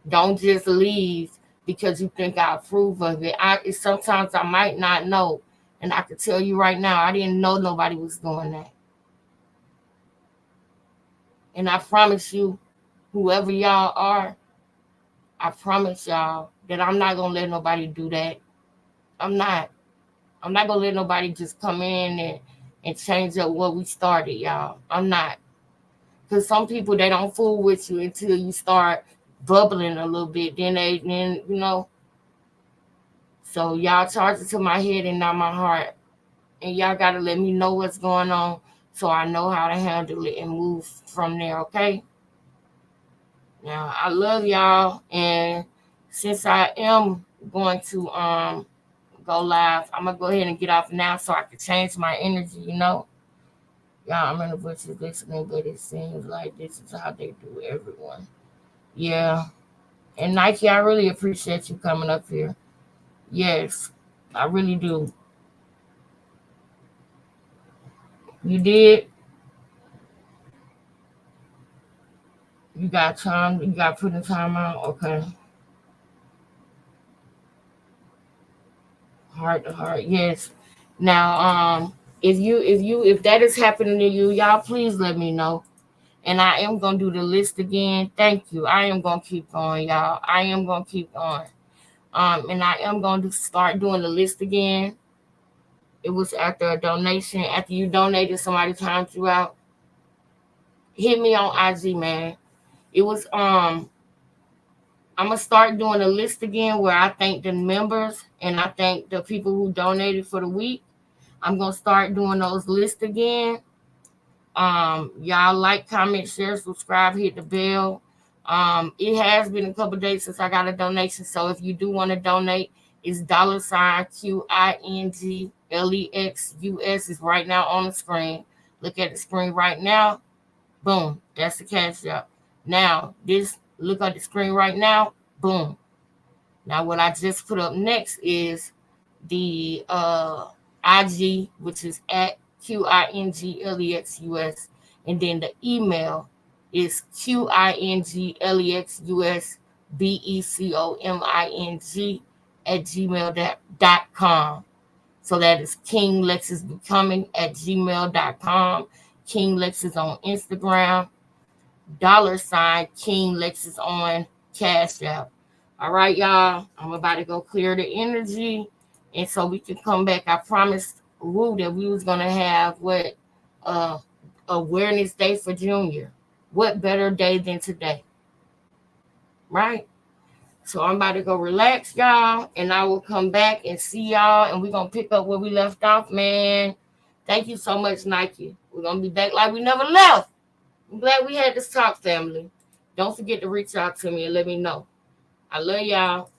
Don't just leave because you think I approve of it. Sometimes I might not know. And I can tell you right now, I didn't know nobody was doing that. And I promise you, whoever y'all are, I promise y'all that I'm not going to let nobody do that. I'm not. I'm not going to let nobody just come in and change up what we started, y'all. I'm not. Because some people, they don't fool with you until you start bubbling a little bit. Then you know. So y'all charge it to my head and not my heart. And y'all gotta let me know what's going on so I know how to handle it and move from there, okay? Now I love y'all, and since I am going to go live, I'm gonna go ahead and get off now so I can change my energy, you know. Y'all, I'm in the bushes listening, but it seems like this is how they do everyone. Yeah. And Nike, I really appreciate you coming up here. Yes, I really do. You did. You got time. You got put in time out. Okay. Heart to heart. Yes. Now, if that is happening to you, y'all please let me know. And I am gonna do the list again. Thank you. I am gonna keep going, y'all. I am gonna keep going. And I am going to start doing the list again. It was after a donation. After you donated, somebody timed you out. Hit me on IG, man. It was I'm gonna start doing a list again where I thank the members and I thank the people who donated for the week. I'm gonna start doing those lists again. Y'all like, comment, share, subscribe, hit the bell. It has been a couple days since I got a donation, so if you do want to donate, it's $QINGLEXUS is right now on the screen. Look at the screen right now. Boom, that's the cash app. Now this, look at the screen right now. Boom. Now what I just put up next is the IG, which is at QINGLEXUS, and then the email is QINGLEXUSBECOMING at gmail.com. So that is King Lex is becoming at gmail.com. King Lex is on Instagram. $ King Lex is on Cash App. All right, y'all. I'm about to go clear the energy, and so we can come back. I promised Woo that we was gonna have what uh Awareness Day for Junior. What better day than today, right? So I'm about to go relax, y'all, and I will come back and see y'all, and we're gonna pick up where we left off, man. Thank you so much, Nike. We're gonna be back like we never left. I'm glad we had this talk, family. Don't forget to reach out to me and let me know. I love y'all.